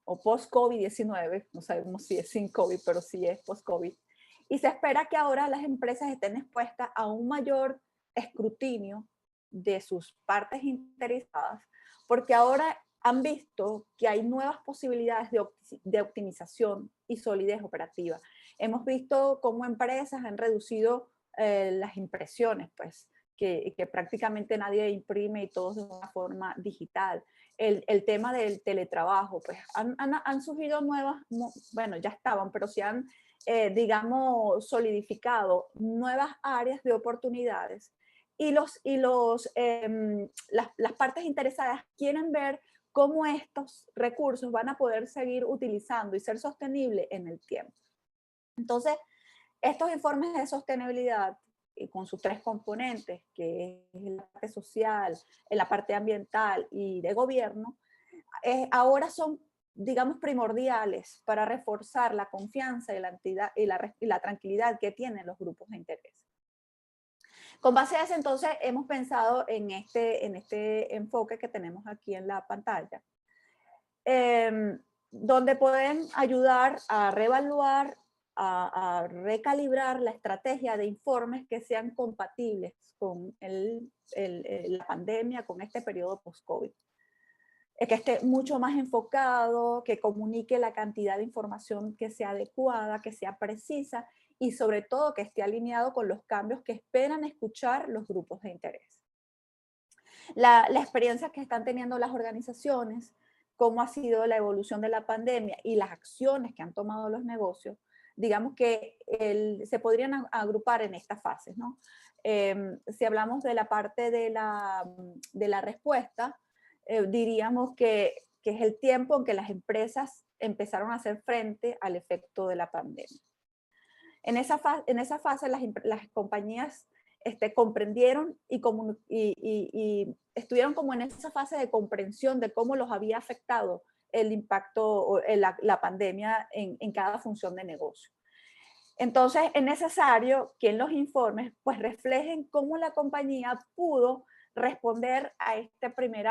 o post-COVID-19, no sabemos si es sin COVID, pero sí es post-COVID. Y se espera que ahora las empresas estén expuestas a un mayor escrutinio de sus partes interesadas, porque ahora han visto que hay nuevas posibilidades de optimización y solidez operativa. Hemos visto cómo empresas han reducido las impresiones, pues, que prácticamente nadie imprime y todo de una forma digital. El tema del teletrabajo, pues han surgido nuevas, bueno, ya estaban, pero se han, digamos, solidificado nuevas áreas de oportunidades, y las partes interesadas quieren ver cómo estos recursos van a poder seguir utilizando y ser sostenibles en el tiempo. Entonces, estos informes de sostenibilidad, con sus tres componentes, que es la parte social, la parte ambiental y de gobierno, ahora son, digamos, primordiales para reforzar la confianza y la tranquilidad que tienen los grupos de interés. Con base a eso, entonces, hemos pensado en este enfoque que tenemos aquí en la pantalla, donde pueden ayudar a reevaluar, a recalibrar la estrategia de informes que sean compatibles con la pandemia, con este periodo post-COVID. Que esté mucho más enfocado, que comunique la cantidad de información que sea adecuada, que sea precisa, y sobre todo que esté alineado con los cambios que esperan escuchar los grupos de interés. La experiencia que están teniendo las organizaciones, cómo ha sido la evolución de la pandemia y las acciones que han tomado los negocios, digamos que se podrían agrupar en estas fases, ¿no? Si hablamos de la parte de la respuesta, diríamos que es el tiempo en que las empresas empezaron a hacer frente al efecto de la pandemia. En esa fase las compañías comprendieron y estuvieron como en esa fase de comprensión de cómo los había afectado el impacto o la pandemia en cada función de negocio. Entonces es necesario que en los informes pues reflejen cómo la compañía pudo responder a este primer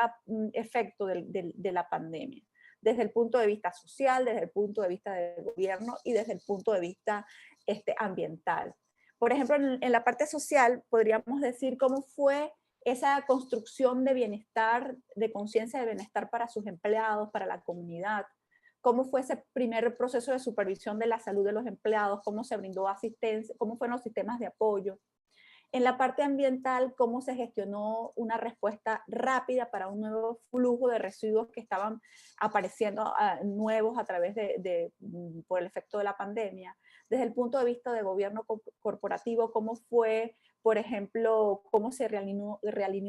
efecto de la pandemia, desde el punto de vista social, desde el punto de vista del gobierno y desde el punto de vista ambiental. Por ejemplo, en la parte social podríamos decir cómo fue esa construcción de bienestar, de conciencia de bienestar para sus empleados, para la comunidad, cómo fue ese primer proceso de supervisión de la salud de los empleados, cómo se brindó asistencia, cómo fueron los sistemas de apoyo. En la parte ambiental, cómo se gestionó una respuesta rápida para un nuevo flujo de residuos que estaban apareciendo nuevos a través por el efecto de la pandemia. Desde el punto de vista de gobierno corporativo, cómo fue, por ejemplo, cómo se realineó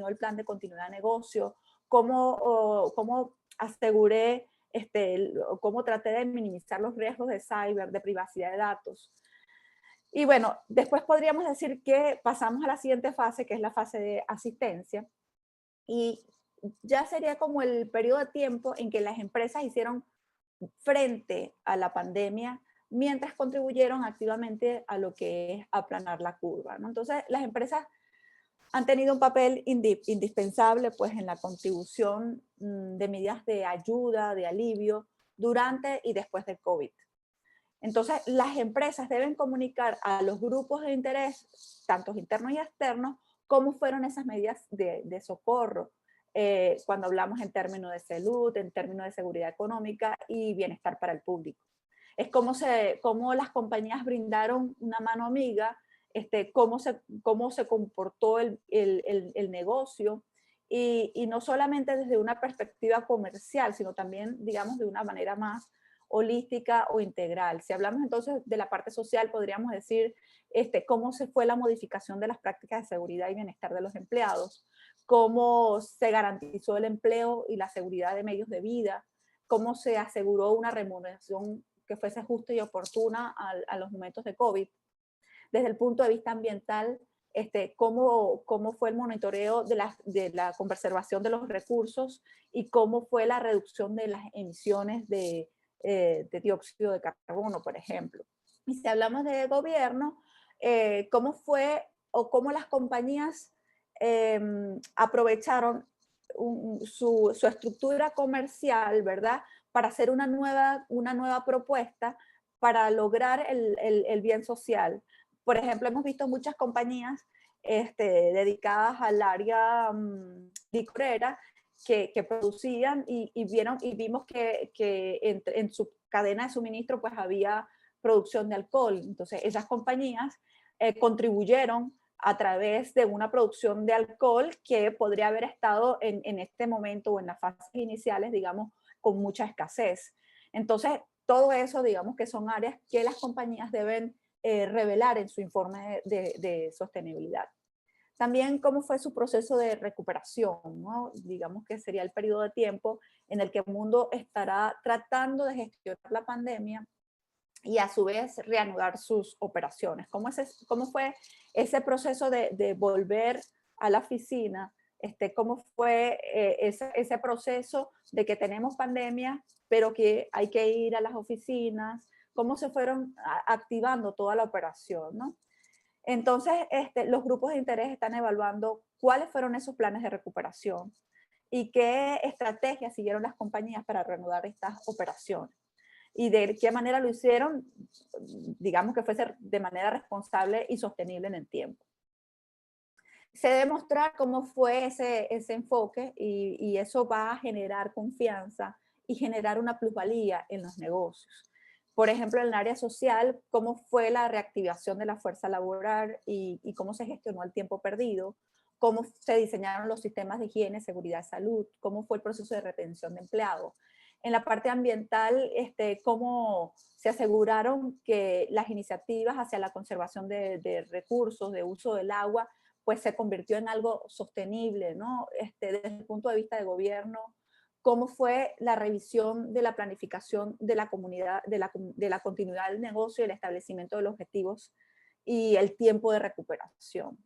el plan de continuidad de negocio, cómo aseguré, cómo traté de minimizar los riesgos de cyber, de privacidad de datos. Y bueno, después podríamos decir que pasamos a la siguiente fase, que es la fase de asistencia. Y ya sería como el periodo de tiempo en que las empresas hicieron frente a la pandemia mientras contribuyeron activamente a lo que es aplanar la curva, ¿no? Entonces, las empresas han tenido un papel indispensable pues, en la contribución de medidas de ayuda, de alivio, durante y después del COVID. Entonces, las empresas deben comunicar a los grupos de interés, tanto internos y externos, cómo fueron esas medidas de socorro, cuando hablamos en términos de salud, en términos de seguridad económica y bienestar para el público. Es cómo las compañías brindaron una mano amiga, cómo se comportó el negocio, y no solamente desde una perspectiva comercial, sino también, digamos, de una manera más holística o integral. Si hablamos entonces de la parte social, podríamos decir cómo se fue la modificación de las prácticas de seguridad y bienestar de los empleados, cómo se garantizó el empleo y la seguridad de medios de vida, cómo se aseguró una remuneración que fuese justa y oportuna a los momentos de COVID. Desde el punto de vista ambiental, cómo fue el monitoreo de la conservación de los recursos y cómo fue la reducción de las emisiones de dióxido de carbono, por ejemplo. Y si hablamos de gobierno, cómo fue o cómo las compañías aprovecharon su estructura comercial, ¿verdad?, para hacer una nueva propuesta para lograr el bien social. Por ejemplo, hemos visto muchas compañías dedicadas al área licorera que producían y vimos que en su cadena de suministro pues había producción de alcohol. Entonces esas compañías contribuyeron a través de una producción de alcohol que podría haber estado en este momento o en las fases iniciales, digamos, con mucha escasez. Entonces todo eso, digamos, que son áreas que las compañías deben revelar en su informe de sostenibilidad. También cómo fue su proceso de recuperación, ¿no? Digamos que sería el periodo de tiempo en el que el mundo estará tratando de gestionar la pandemia y a su vez reanudar sus operaciones. ¿Cómo fue ese proceso de volver a la oficina? ¿Cómo fue ese proceso de que tenemos pandemia, pero que hay que ir a las oficinas? ¿Cómo se fueron activando toda la operación, ¿no? Entonces, los grupos de interés están evaluando cuáles fueron esos planes de recuperación y qué estrategias siguieron las compañías para reanudar estas operaciones. Y de qué manera lo hicieron, digamos que fuese de manera responsable y sostenible en el tiempo. Se debe mostrar cómo fue ese enfoque y eso va a generar confianza y generar una plusvalía en los negocios. Por ejemplo, en el área social, cómo fue la reactivación de la fuerza laboral y cómo se gestionó el tiempo perdido, cómo se diseñaron los sistemas de higiene, seguridad y salud, cómo fue el proceso de retención de empleados. En la parte ambiental, cómo se aseguraron que las iniciativas hacia la conservación de recursos, de uso del agua, pues se convirtió en algo sostenible, ¿no? Desde el punto de vista de gobierno, cómo fue la revisión de la planificación de la comunidad, de la continuidad del negocio y el establecimiento de los objetivos y el tiempo de recuperación.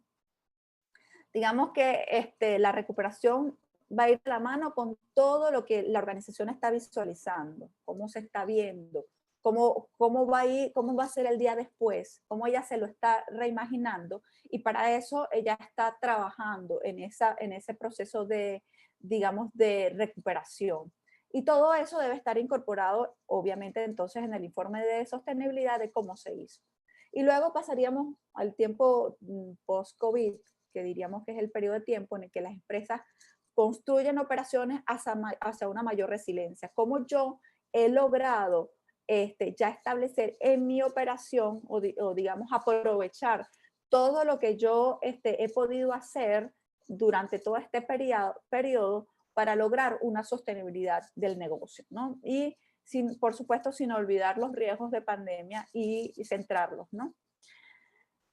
Digamos que la recuperación va a ir de la mano con todo lo que la organización está visualizando, cómo se está viendo, cómo va a ser el día después, cómo ella se lo está reimaginando, y para eso ella está trabajando en ese proceso de, digamos, de recuperación. Y todo eso debe estar incorporado, obviamente, entonces en el informe de sostenibilidad de cómo se hizo. Y luego pasaríamos al tiempo post-COVID, que diríamos que es el periodo de tiempo en el que las empresas construyen operaciones hacia una mayor resiliencia. Cómo yo he logrado ya establecer en mi operación o digamos aprovechar todo lo que yo he podido hacer durante todo este periodo para lograr una sostenibilidad del negocio, ¿no? Y por supuesto sin olvidar los riesgos de pandemia y centrarlos, ¿no?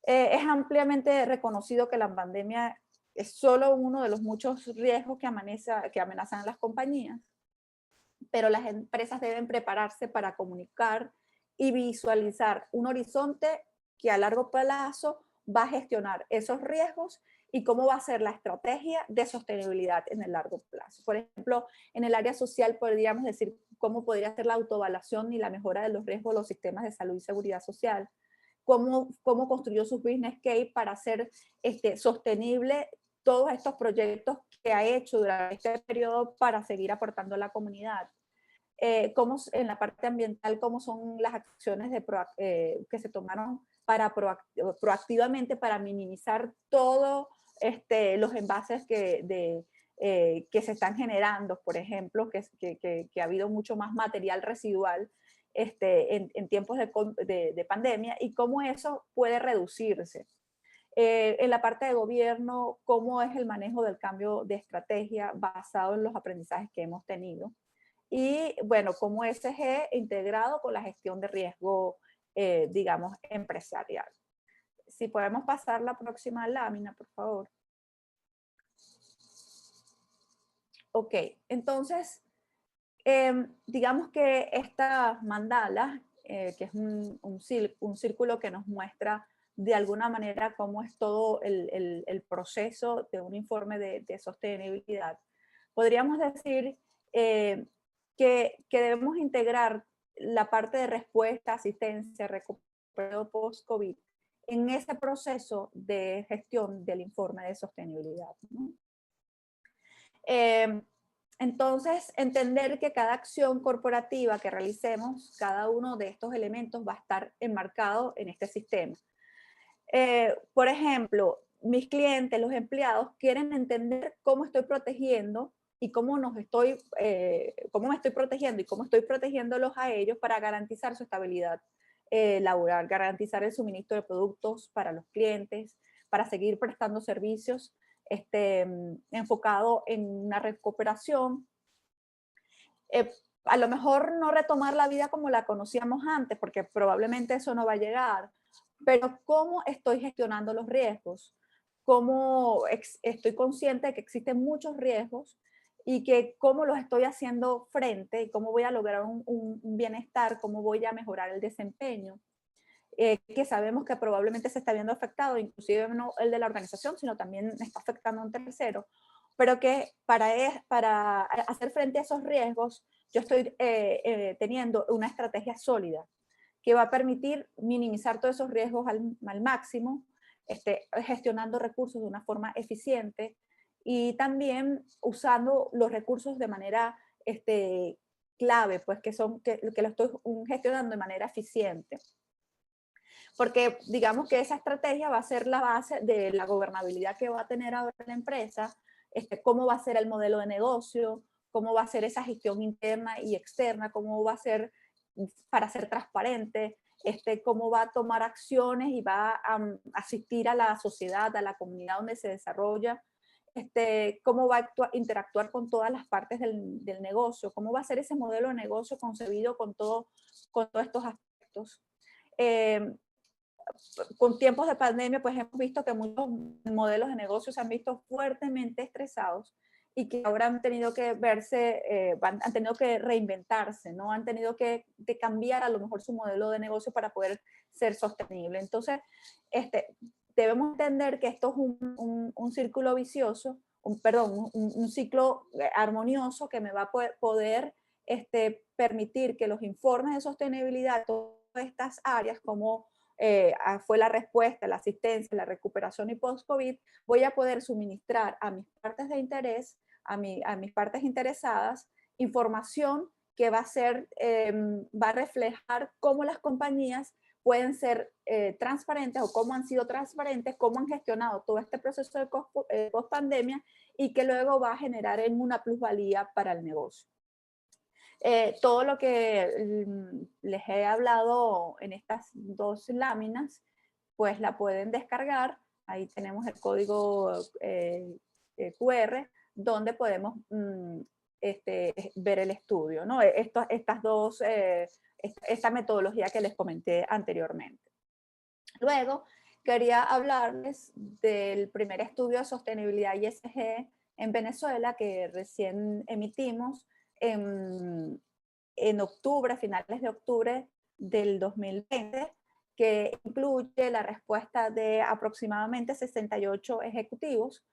Es ampliamente reconocido que la pandemia es solo uno de los muchos riesgos que amenazan a las compañías, pero las empresas deben prepararse para comunicar y visualizar un horizonte que a largo plazo va a gestionar esos riesgos y cómo va a ser la estrategia de sostenibilidad en el largo plazo. Por ejemplo, en el área social podríamos decir cómo podría ser la autoevaluación y la mejora de los riesgos de los sistemas de salud y seguridad social, cómo construyó su business case para hacer sostenible todos estos proyectos que ha hecho durante este periodo para seguir aportando a la comunidad. Cómo en la parte ambiental, cómo son las acciones que se tomaron para proactivamente para minimizar todos los envases que se están generando, por ejemplo, que ha habido mucho más material residual en tiempos de pandemia, y cómo eso puede reducirse. En la parte de gobierno, cómo es el manejo del cambio de estrategia basado en los aprendizajes que hemos tenido. Y bueno, cómo ESG integrado con la gestión de riesgo, digamos, empresarial. Si podemos pasar la próxima lámina, por favor. Ok, entonces, digamos que esta mandala, que es un círculo que nos muestra de alguna manera cómo es todo el proceso de un informe de sostenibilidad, podríamos decir que debemos integrar la parte de respuesta, asistencia, recuperación post-COVID en ese proceso de gestión del informe de sostenibilidad, ¿no? Entonces, entender que cada acción corporativa que realicemos, cada uno de estos elementos va a estar enmarcado en este sistema. Por ejemplo, mis clientes, los empleados, quieren entender cómo estoy protegiendo y cómo me estoy protegiendo y cómo estoy protegiéndolos a ellos para garantizar su estabilidad laboral, garantizar el suministro de productos para los clientes, para seguir prestando servicios enfocado en una recuperación. A lo mejor no retomar la vida como la conocíamos antes, porque probablemente eso no va a llegar, pero cómo estoy gestionando los riesgos, cómo estoy consciente de que existen muchos riesgos y que cómo los estoy haciendo frente y cómo voy a lograr un bienestar, cómo voy a mejorar el desempeño, que sabemos que probablemente se está viendo afectado, inclusive no el de la organización, sino también está afectando a un tercero, pero que para hacer frente a esos riesgos yo estoy teniendo una estrategia sólida que va a permitir minimizar todos esos riesgos al máximo, gestionando recursos de una forma eficiente y también usando los recursos de manera clave, pues que lo estoy gestionando de manera eficiente. Porque digamos que esa estrategia va a ser la base de la gobernabilidad que va a tener ahora la empresa, cómo va a ser el modelo de negocio, cómo va a ser esa gestión interna y externa, cómo va a ser para ser transparente, cómo va a tomar acciones y va a asistir a la sociedad, a la comunidad donde se desarrolla, cómo va a interactuar con todas las partes del negocio, cómo va a ser ese modelo de negocio concebido con todos estos aspectos. Con tiempos de pandemia, pues hemos visto que muchos modelos de negocio se han visto fuertemente estresados y que ahora han tenido que verse, han tenido que reinventarse, ¿no? Han tenido que cambiar a lo mejor su modelo de negocio para poder ser sostenible. Entonces, debemos entender que esto es un círculo vicioso, un ciclo armonioso que me va a poder permitir que los informes de sostenibilidad, todas estas áreas como fue la respuesta, la asistencia, la recuperación y post-COVID, voy a poder suministrar a mis partes de interés, a mis partes interesadas, información que va a reflejar cómo las compañías pueden ser transparentes o cómo han sido transparentes, cómo han gestionado todo este proceso de post-pandemia y que luego va a generar en una plusvalía para el negocio. Todo lo que les he hablado en estas dos láminas, pues la pueden descargar. Ahí tenemos el código QR, donde podemos ver el estudio, ¿no? Esta metodología que les comenté anteriormente. Luego, quería hablarles del primer estudio de sostenibilidad ESG en Venezuela que recién emitimos en octubre, finales de octubre del 2020, que incluye la respuesta de aproximadamente 68 ejecutivos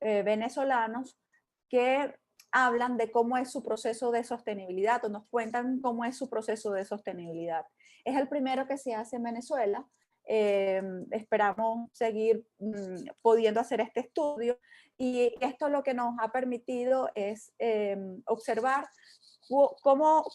venezolanos que hablan de cómo es su proceso de sostenibilidad o nos cuentan cómo es su proceso de sostenibilidad. Es el primero que se hace en Venezuela. Esperamos seguir pudiendo hacer este estudio y esto lo que nos ha permitido es observar cómo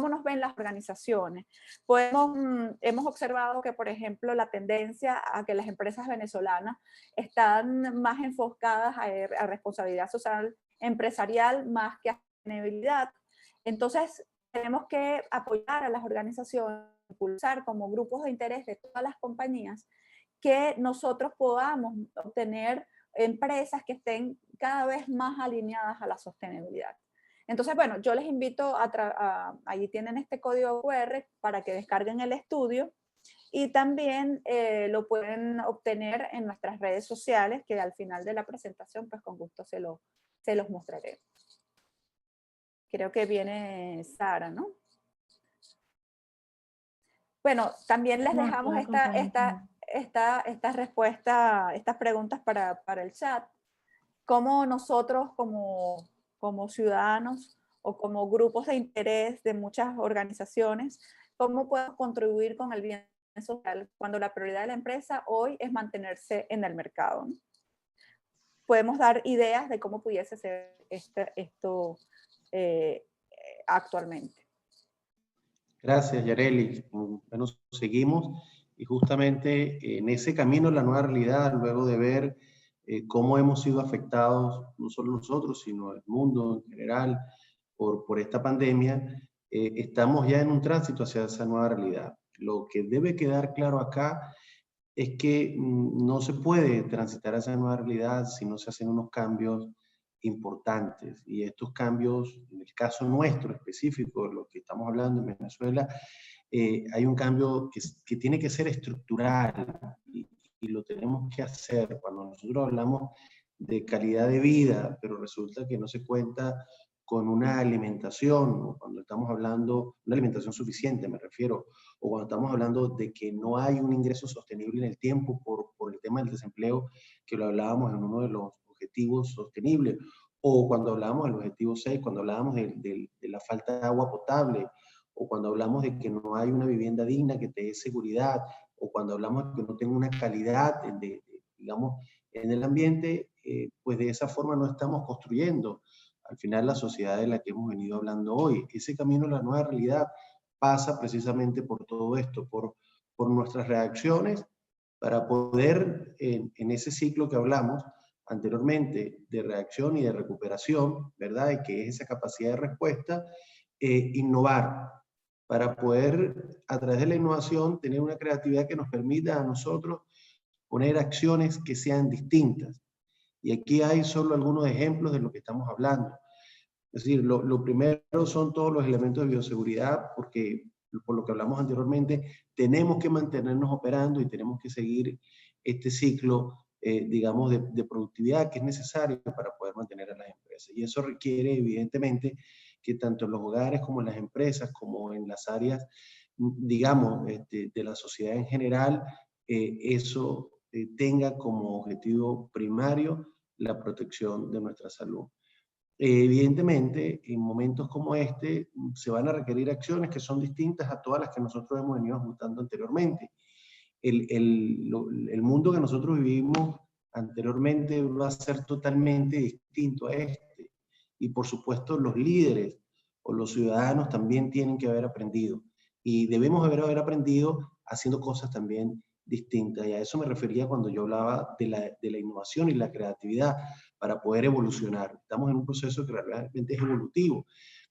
nos ven las organizaciones. Hemos observado que, por ejemplo, la tendencia a que las empresas venezolanas están más enfocadas a responsabilidad social empresarial más que a sostenibilidad. Entonces, tenemos que apoyar a las organizaciones, impulsar como grupos de interés de todas las compañías que nosotros podamos obtener empresas que estén cada vez más alineadas a la sostenibilidad. Entonces, bueno, yo les invito allí tienen este código QR para que descarguen el estudio y también lo pueden obtener en nuestras redes sociales, que al final de la presentación, pues con gusto se los mostraré. Creo que viene Sara, ¿no? Bueno, también les dejamos estas respuestas, estas preguntas para el chat. Cómo nosotros como ciudadanos o como grupos de interés de muchas organizaciones, cómo podemos contribuir con el bien social cuando la prioridad de la empresa hoy es mantenerse en el mercado, ¿no? Podemos dar ideas de cómo pudiese ser esto actualmente. Gracias, Yareli. Bueno, seguimos y justamente en ese camino la nueva realidad, luego de ver cómo hemos sido afectados, no solo nosotros, sino el mundo en general, por esta pandemia, estamos ya en un tránsito hacia esa nueva realidad. Lo que debe quedar claro acá es que no se puede transitar a esa nueva realidad si no se hacen unos cambios importantes. Y estos cambios, en el caso nuestro específico, lo que estamos hablando en Venezuela, hay un cambio que tiene que ser estructural y lo tenemos que hacer. Cuando nosotros hablamos de calidad de vida, pero resulta que no se cuenta con una alimentación, o cuando estamos hablando, una alimentación suficiente me refiero, o cuando estamos hablando de que no hay un ingreso sostenible en el tiempo por el tema del desempleo, que lo hablábamos en uno de los objetivos sostenibles, o cuando hablábamos del objetivo 6, cuando hablábamos de la falta de agua potable, o cuando hablamos de que no hay una vivienda digna que te dé seguridad, o cuando hablamos de que no tenga una calidad, digamos, en el ambiente, pues de esa forma no estamos construyendo al final la sociedad de la que hemos venido hablando hoy. Ese camino a la nueva realidad pasa precisamente por todo esto, por nuestras reacciones para poder, en ese ciclo que hablamos anteriormente, de reacción y de recuperación, ¿verdad? Y que es esa capacidad de respuesta, innovar, para poder, a través de la innovación, tener una creatividad que nos permita a nosotros poner acciones que sean distintas. Y aquí hay solo algunos ejemplos de lo que estamos hablando. Es decir, lo primero son todos los elementos de bioseguridad, porque por lo que hablamos anteriormente, tenemos que mantenernos operando y tenemos que seguir este ciclo digamos, de productividad que es necesaria para poder mantener a las empresas. Y eso requiere, evidentemente, que tanto en los hogares como en las empresas, como en las áreas, digamos, de la sociedad en general, eso tenga como objetivo primario la protección de nuestra salud. Evidentemente, en momentos como este, se van a requerir acciones que son distintas a todas las que nosotros hemos venido ajustando anteriormente. El mundo que nosotros vivimos anteriormente va a ser totalmente distinto a este. Y por supuesto, los líderes o los ciudadanos también tienen que haber aprendido. Y debemos haber aprendido haciendo cosas también distintas. Y a eso me refería cuando yo hablaba de la innovación y la creatividad para poder evolucionar. Estamos en un proceso que realmente es evolutivo.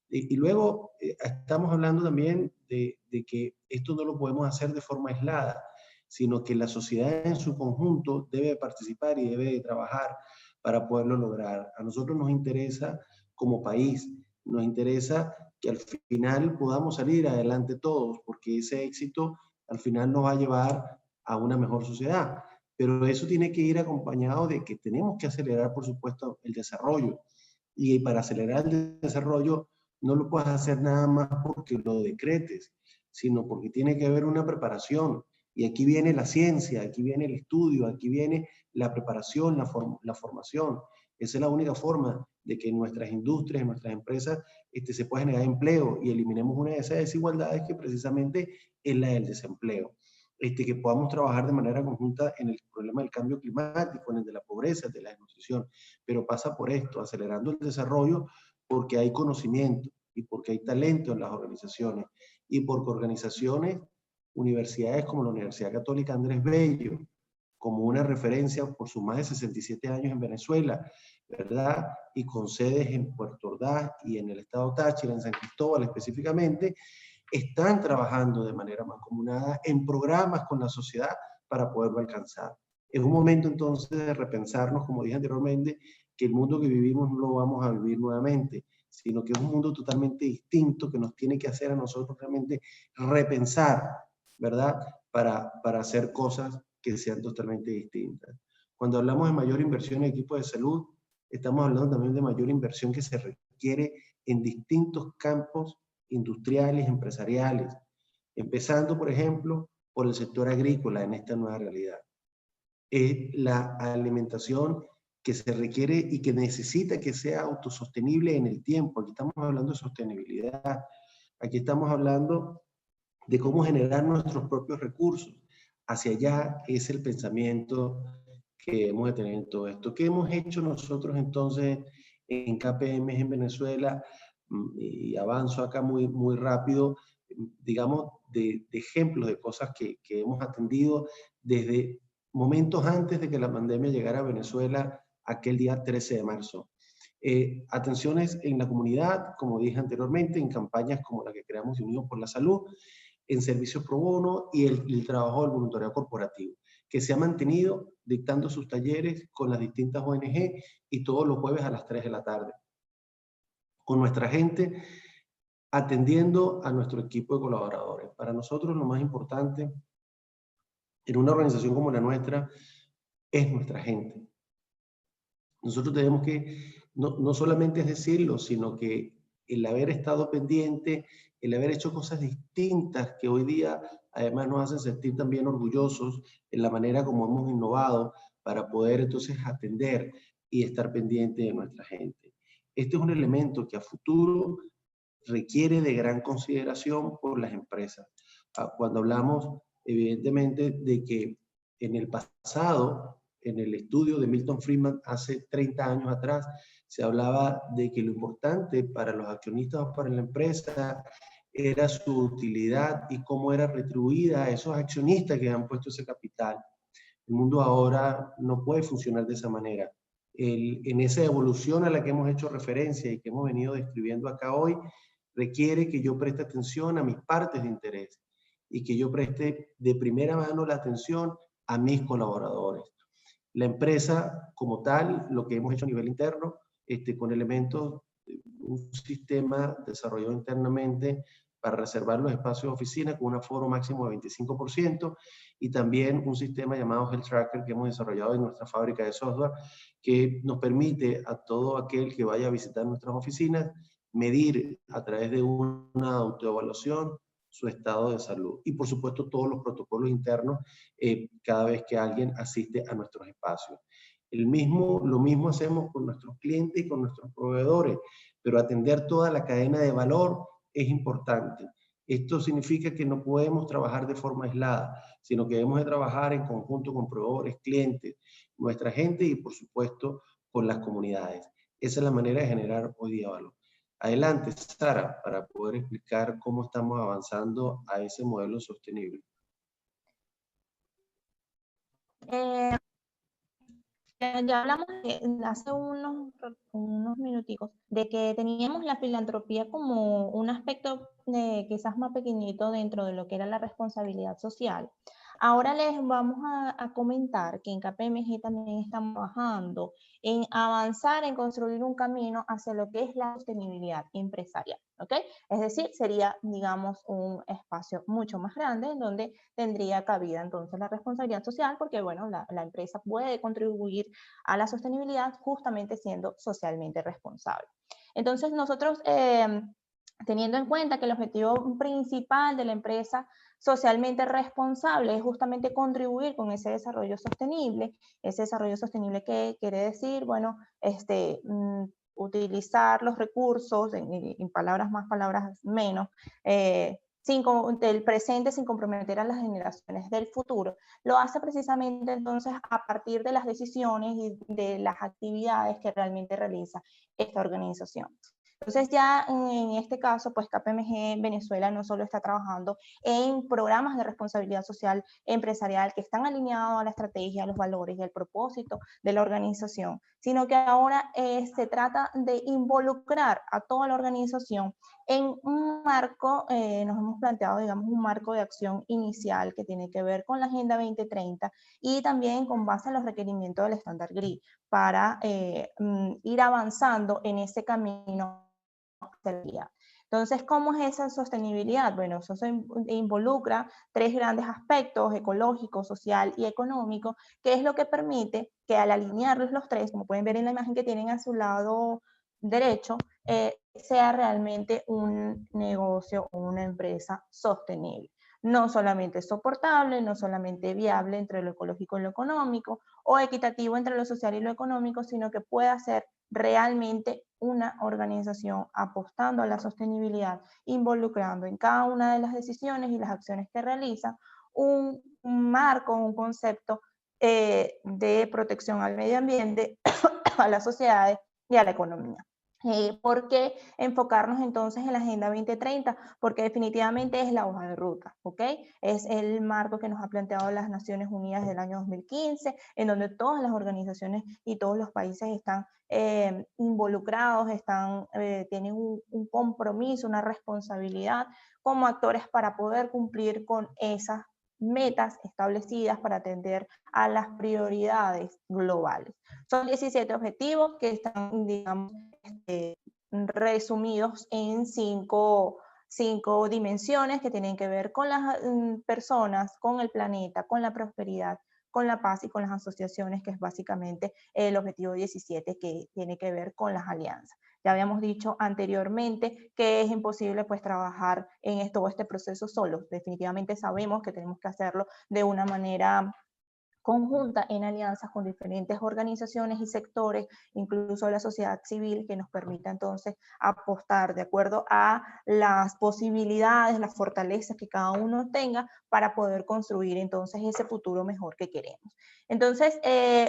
Y luego estamos hablando también de que esto no lo podemos hacer de forma aislada, sino que la sociedad en su conjunto debe participar y debe trabajar para poderlo lograr. A nosotros nos interesa como país, nos interesa que al final podamos salir adelante todos, porque ese éxito al final nos va a llevar a una mejor sociedad. Pero eso tiene que ir acompañado de que tenemos que acelerar, por supuesto, el desarrollo. Y para acelerar el desarrollo no lo puedes hacer nada más porque lo decretes, sino porque tiene que haber una preparación. Y aquí viene la ciencia, aquí viene el estudio, aquí viene la preparación, la formación. Esa es la única forma de que en nuestras industrias, en nuestras empresas, se pueda generar empleo y eliminemos una de esas desigualdades que precisamente es la del desempleo. Que podamos trabajar de manera conjunta en el problema del cambio climático, en el de la pobreza, de la desnutrición, pero pasa por esto, acelerando el desarrollo porque hay conocimiento y porque hay talento en las organizaciones y porque organizaciones, universidades como la Universidad Católica Andrés Bello, como una referencia por sus más de 67 años en Venezuela, ¿verdad? Y con sedes en Puerto Ordaz y en el estado Táchira, en San Cristóbal específicamente, están trabajando de manera mancomunada en programas con la sociedad para poderlo alcanzar. Es un momento entonces de repensarnos, como dije anteriormente, que el mundo que vivimos no lo vamos a vivir nuevamente, sino que es un mundo totalmente distinto que nos tiene que hacer a nosotros realmente repensar, ¿verdad? Para hacer cosas que sean totalmente distintas. Cuando hablamos de mayor inversión en equipos de salud, estamos hablando también de mayor inversión que se requiere en distintos campos industriales, empresariales, empezando, por ejemplo, por el sector agrícola en esta nueva realidad. Es la alimentación que se requiere y que necesita que sea autosostenible en el tiempo. Aquí estamos hablando de sostenibilidad. Aquí estamos hablando de cómo generar nuestros propios recursos. Hacia allá es el pensamiento que debemos de tener en todo esto. ¿Qué hemos hecho nosotros entonces en KPMG en Venezuela? Y avanzo acá muy, muy rápido, digamos, de ejemplos de cosas que hemos atendido desde momentos antes de que la pandemia llegara a Venezuela, aquel día 13 de marzo. Atenciones en la comunidad, como dije anteriormente, en campañas como la que creamos Unidos por la Salud, en servicios pro bono y el trabajo del voluntariado corporativo, que se ha mantenido dictando sus talleres con las distintas ONG y todos los jueves a las 3 de la tarde. Con nuestra gente, atendiendo a nuestro equipo de colaboradores. Para nosotros lo más importante en una organización como la nuestra es nuestra gente. Nosotros tenemos que, no solamente es decirlo, sino que el haber estado pendiente, el haber hecho cosas distintas que hoy día además nos hacen sentir también orgullosos en la manera como hemos innovado para poder entonces atender y estar pendiente de nuestra gente. Este es un elemento que a futuro requiere de gran consideración por las empresas. Cuando hablamos, evidentemente, de que en el pasado, en el estudio de Milton Friedman hace 30 años atrás, se hablaba de que lo importante para los accionistas o para la empresa era su utilidad y cómo era retribuida a esos accionistas que han puesto ese capital. El mundo ahora no puede funcionar de esa manera. En esa evolución a la que hemos hecho referencia y que hemos venido describiendo acá hoy, requiere que yo preste atención a mis partes de interés y que yo preste de primera mano la atención a mis colaboradores. La empresa como tal, lo que hemos hecho a nivel interno, con elementos, un sistema desarrollado internamente para reservar los espacios de oficina con un aforo máximo de 25%, y también un sistema llamado Health Tracker que hemos desarrollado en nuestra fábrica de software, que nos permite a todo aquel que vaya a visitar nuestras oficinas medir a través de una autoevaluación su estado de salud. Y por supuesto todos los protocolos internos cada vez que alguien asiste a nuestros espacios. Lo mismo hacemos con nuestros clientes y con nuestros proveedores, pero atender toda la cadena de valor es importante. Esto significa que no podemos trabajar de forma aislada, sino que debemos de trabajar en conjunto con proveedores, clientes, nuestra gente y por supuesto con las comunidades. Esa es la manera de generar hoy día valor. Adelante, Sara, para poder explicar cómo estamos avanzando a ese modelo sostenible. Ya hablamos hace unos minuticos de que teníamos la filantropía como un aspecto quizás más pequeñito dentro de lo que era la responsabilidad social. Ahora les vamos a comentar que en KPMG también estamos trabajando en avanzar, en construir un camino hacia lo que es la sostenibilidad empresarial, ¿ok? Es decir, sería, digamos, un espacio mucho más grande en donde tendría cabida entonces la responsabilidad social, porque, bueno, la empresa puede contribuir a la sostenibilidad justamente siendo socialmente responsable. Entonces, nosotros, teniendo en cuenta que el objetivo principal de la empresa socialmente responsable es justamente contribuir con ese desarrollo sostenible que quiere decir, bueno, utilizar los recursos, en palabras más, palabras menos, del presente sin comprometer a las generaciones del futuro, lo hace precisamente entonces a partir de las decisiones y de las actividades que realmente realiza esta organización. Entonces ya en este caso, pues KPMG Venezuela no solo está trabajando en programas de responsabilidad social empresarial que están alineados a la estrategia, a los valores y al propósito de la organización, sino que ahora se trata de involucrar a toda la organización en un marco, nos hemos planteado, digamos, un marco de acción inicial que tiene que ver con la Agenda 2030 y también con base en los requerimientos del estándar GRI para ir avanzando en ese camino. Entonces, ¿cómo es esa sostenibilidad? Bueno, eso involucra tres grandes aspectos: ecológico, social y económico, que es lo que permite que al alinearlos los tres, como pueden ver en la imagen que tienen a su lado derecho, sea realmente un negocio o una empresa sostenible. No solamente soportable, no solamente viable entre lo ecológico y lo económico, o equitativo entre lo social y lo económico, sino que pueda ser realmente una organización apostando a la sostenibilidad, involucrando en cada una de las decisiones y las acciones que realiza un marco, un concepto de protección al medio ambiente, a las sociedades y a la economía. ¿Por qué enfocarnos entonces en la Agenda 2030? Porque definitivamente es la hoja de ruta, ¿ok? Es el marco que nos ha planteado las Naciones Unidas del año 2015, en donde todas las organizaciones y todos los países están involucrados, tienen un compromiso, una responsabilidad como actores para poder cumplir con esas metas establecidas para atender a las prioridades globales. Son 17 objetivos que están, digamos, resumidos en cinco dimensiones que tienen que ver con las personas, con el planeta, con la prosperidad, con la paz y con las asociaciones, que es básicamente el objetivo 17, que tiene que ver con las alianzas. Ya habíamos dicho anteriormente que es imposible pues trabajar en todo este proceso solos. Definitivamente sabemos que tenemos que hacerlo de una manera conjunta, en alianzas con diferentes organizaciones y sectores, incluso la sociedad civil, que nos permita entonces apostar de acuerdo a las posibilidades, las fortalezas que cada uno tenga para poder construir entonces ese futuro mejor que queremos. Entonces,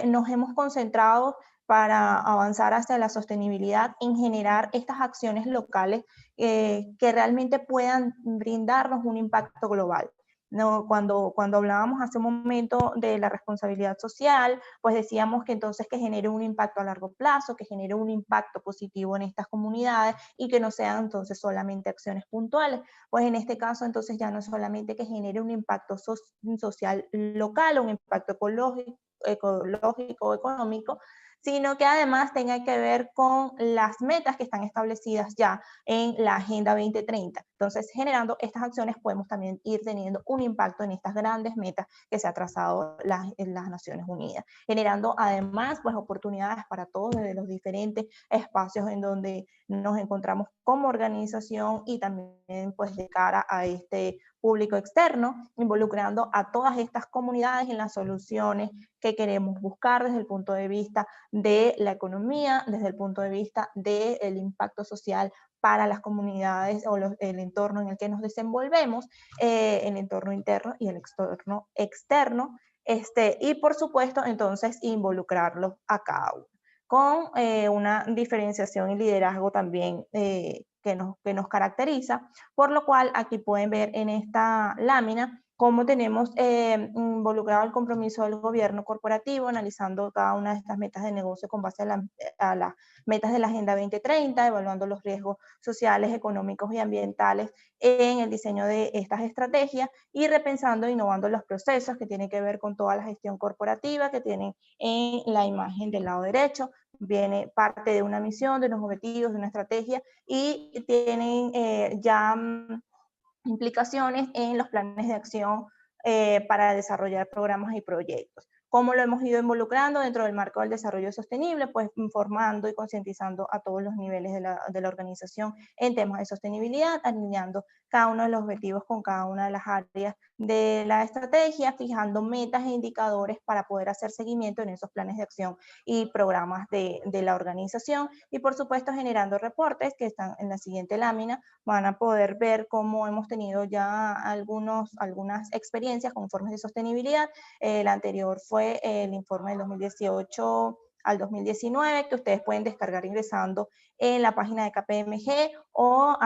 nos hemos concentrado para avanzar hacia la sostenibilidad en generar estas acciones locales que realmente puedan brindarnos un impacto global. No, cuando hablábamos hace un momento de la responsabilidad social, pues decíamos que entonces que genere un impacto a largo plazo, que genere un impacto positivo en estas comunidades y que no sean entonces solamente acciones puntuales. Pues en este caso entonces ya no solamente que genere un impacto social local, un impacto ecológico, económico, sino que además tenga que ver con las metas que están establecidas ya en la Agenda 2030. Entonces, generando estas acciones podemos también ir teniendo un impacto en estas grandes metas que se ha trazado en las Naciones Unidas, generando además pues oportunidades para todos desde los diferentes espacios en donde nos encontramos como organización y también pues de cara a este público externo, involucrando a todas estas comunidades en las soluciones que queremos buscar desde el punto de vista de la economía, desde el punto de vista del impacto social para las comunidades o el entorno en el que nos desenvolvemos, el entorno interno y el entorno externo, y por supuesto entonces involucrarlos a cada uno, con una diferenciación y liderazgo también que nos caracteriza, por lo cual aquí pueden ver en esta lámina cómo tenemos involucrado el compromiso del gobierno corporativo, analizando cada una de estas metas de negocio con base a las metas de la Agenda 2030, evaluando los riesgos sociales, económicos y ambientales en el diseño de estas estrategias y repensando e innovando los procesos que tienen que ver con toda la gestión corporativa que tienen en la imagen del lado derecho. Viene parte de una misión, de unos objetivos, de una estrategia y tienen ya implicaciones en los planes de acción para desarrollar programas y proyectos. ¿Cómo lo hemos ido involucrando dentro del marco del desarrollo sostenible? Pues informando y concientizando a todos los niveles de la organización en temas de sostenibilidad, alineando cada uno de los objetivos con cada una de las áreas de la estrategia, fijando metas e indicadores para poder hacer seguimiento en esos planes de acción y programas de la organización y por supuesto generando reportes que están en la siguiente lámina. Van a poder ver cómo hemos tenido ya algunas experiencias con informes de sostenibilidad. El anterior fue el informe del 2018 al 2019, que ustedes pueden descargar ingresando en la página de KPMG o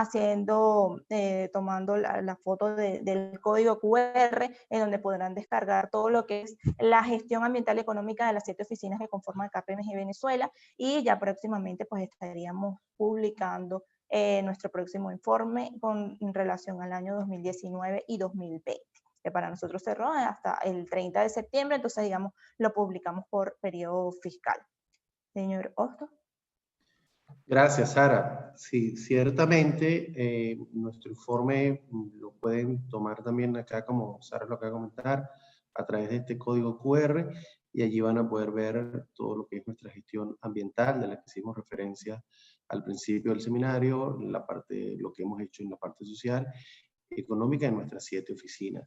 tomando la foto del código QR, en donde podrán descargar todo lo que es la gestión ambiental y económica de las 7 oficinas que conforman KPMG Venezuela, y ya próximamente pues estaríamos publicando nuestro próximo informe con relación al año 2019 y 2020. Que para nosotros cerró hasta el 30 de septiembre, entonces digamos, lo publicamos por periodo fiscal. Señor Hostos. Gracias, Sara. Sí, ciertamente nuestro informe lo pueden tomar también acá, como Sara lo acaba de comentar, a través de este código QR, y allí van a poder ver todo lo que es nuestra gestión ambiental, de la que hicimos referencia al principio del seminario, la parte, lo que hemos hecho en la parte social y económica en nuestras 7 oficinas.